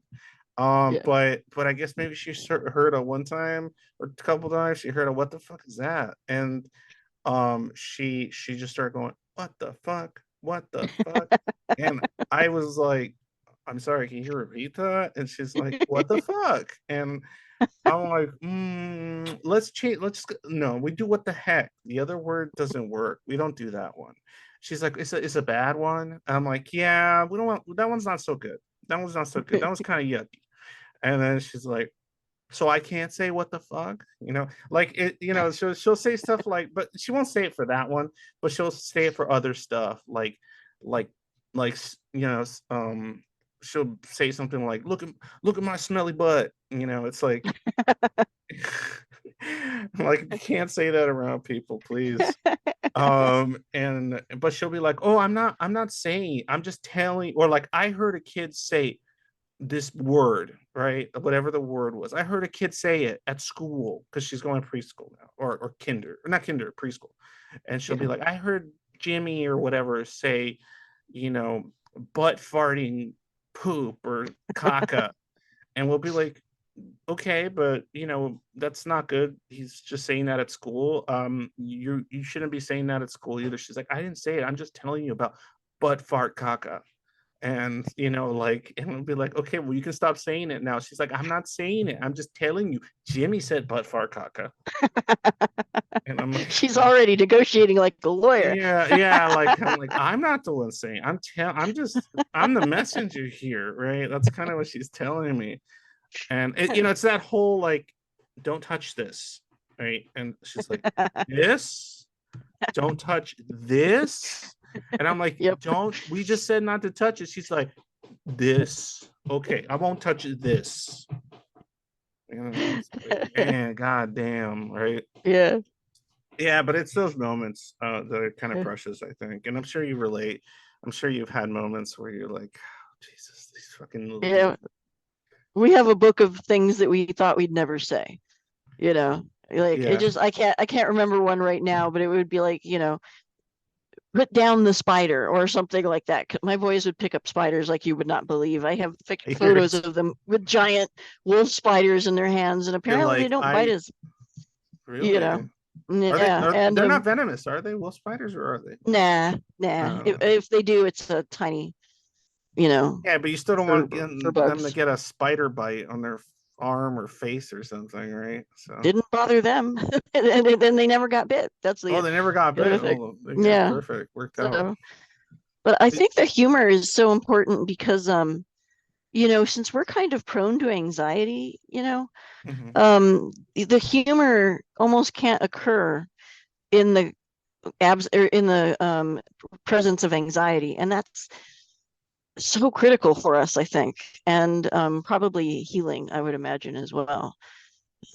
Yeah. But I guess maybe she heard a one time or a couple times she heard a what the fuck is that, and she just started going what the fuck, and I was like, I'm sorry, can you repeat that? And she's like, what the fuck? And I'm like, let's change. No, we do what the heck. The other word doesn't work. We don't do that one. She's like, it's a bad one. I'm like, yeah, we don't want that one's not so good. That one's not so good. That one's kind of yucky. And then she's like, so I can't say what the fuck, like it, she'll say stuff like, but she won't say it for that one, but she'll say it for other stuff, like, like, she'll say something like, look at my smelly butt, it's like, like, you can't say that around people, please. And but she'll be like, oh, I'm not saying, I'm just telling, or like, I heard a kid say this word, right? Whatever the word was. I heard a kid say it at school because she's going to preschool now, or kinder, or not kinder, preschool. And she'll Yeah. be like, I heard Jimmy or whatever say, you know, butt farting poop or caca. And we'll be like, okay, but that's not good. He's just saying that at school. You shouldn't be saying that at school either. She's like, I didn't say it. I'm just telling you about butt fart caca. And like, and we'll be like, okay, well, you can stop saying it now. She's like, I'm not saying it, I'm just telling you Jimmy said butt fart caca. And I'm like, She's already negotiating like a lawyer. yeah, like, I'm not the one saying, I'm the messenger here, right? That's kind of what she's telling me. And it's that whole like, don't touch this, right? And she's like, this, don't touch this. And I'm like, Yep. we just said not to touch it. She's like, this. Okay, I won't touch this. Man, goddamn, right? Yeah. Yeah, but it's those moments that are kind of precious, I think. And I'm sure you relate. I'm sure you've had moments where you're like, oh, Jesus, these fucking little Yeah. We have a book of things that we thought we'd never say. Like, yeah. I can't remember one right now, but it would be like, put down the spider or something like that. My boys would pick up spiders like you would not believe. I have photos of them with giant wolf spiders in their hands, and You're apparently they like, don't bite as, really? yeah. And They're not venomous, are they? Wolf spiders, or are they? nah. If they do, it's a tiny, you know, Yeah, but you still don't want for them to bugs. get a spider bite on their arm or face or something, right? So, Didn't bother them, and then they never got bit. That's oh, they never got the other bit. thing. Oh, yeah, Yeah. perfect, worked out. So, but I think the humor is so important because since we're kind of prone to anxiety, the humor almost can't occur in the abs or in the presence of anxiety, and that's so critical for us, I think, and probably healing, I would imagine, as well.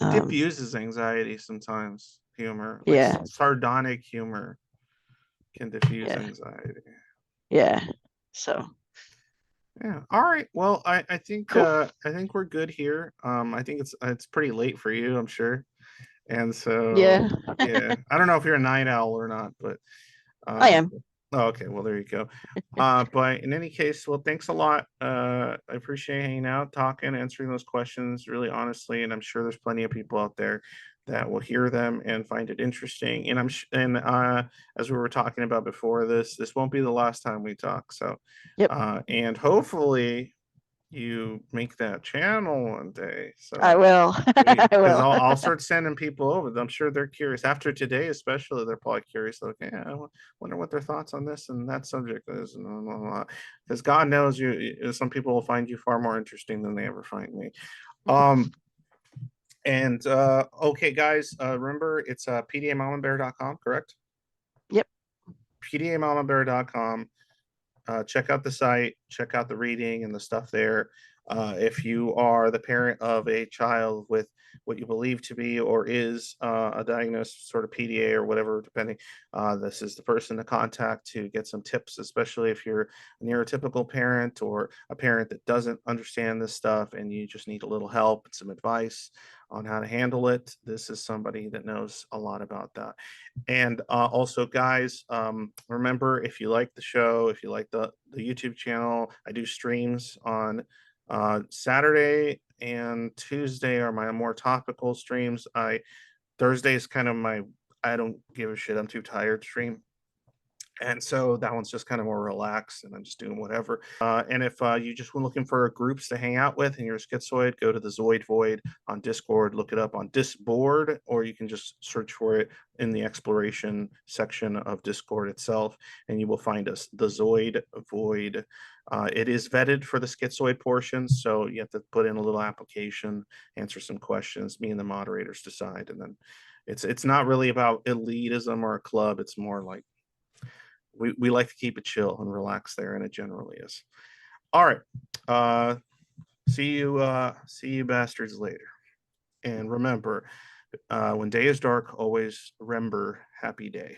It diffuses anxiety sometimes. Humor, like Yeah. sardonic humor, can diffuse Yeah. anxiety. Yeah. So Yeah. All right. Well, cool. I think we're good here. I think it's pretty late for you, I'm sure. And so, Yeah, yeah, I don't know if you're a night owl or not, but I um, am. oh, okay, well, there you go. But in any case, well, thanks a lot. I appreciate hanging out, talking, answering those questions really honestly, and I'm sure there's plenty of people out there that will hear them and find it interesting. And as we were talking about before, this won't be the last time we talk. So, Yep, and hopefully you make that channel one day. I So will. I because will. I'll start sending people over. I'm sure they're curious after today, especially. They're probably curious. Like, yeah, I wonder what their thoughts on this and that subject is, and because God knows some people will find you far more interesting than they ever find me. Um, And okay, guys, remember it's pdamamabear.com, correct? Yep. pdamamabear.com. Check out the site, check out the reading and the stuff there. If you are the parent of a child with what you believe to be or is a diagnosed sort of PDA or whatever, depending, this is the person to contact to get some tips, especially if you're a neurotypical parent or a parent that doesn't understand this stuff and you just need a little help and some advice on how to handle it. This is somebody that knows a lot about that. And also, guys, remember, if you like the show, if you like the YouTube channel, I do streams on Saturday and Tuesday are my more topical streams. Thursday is kind of my I don't give a shit, I'm too tired stream. And so that one's just kind of more relaxed and I'm just doing whatever. And if you just were looking for groups to hang out with and you're a schizoid, go to the Zoid Void on Discord, look it up on Disboard, or you can just search for it in the exploration section of Discord itself, and you will find us, the Zoid Void. It is vetted for the schizoid portion, so you have to put in a little application, answer some questions. Me and the moderators decide, and then it's not really about elitism or a club. It's more like we like to keep it chill and relax there, and it generally is. All right. See you bastards later. And remember, when day is dark, always remember happy day.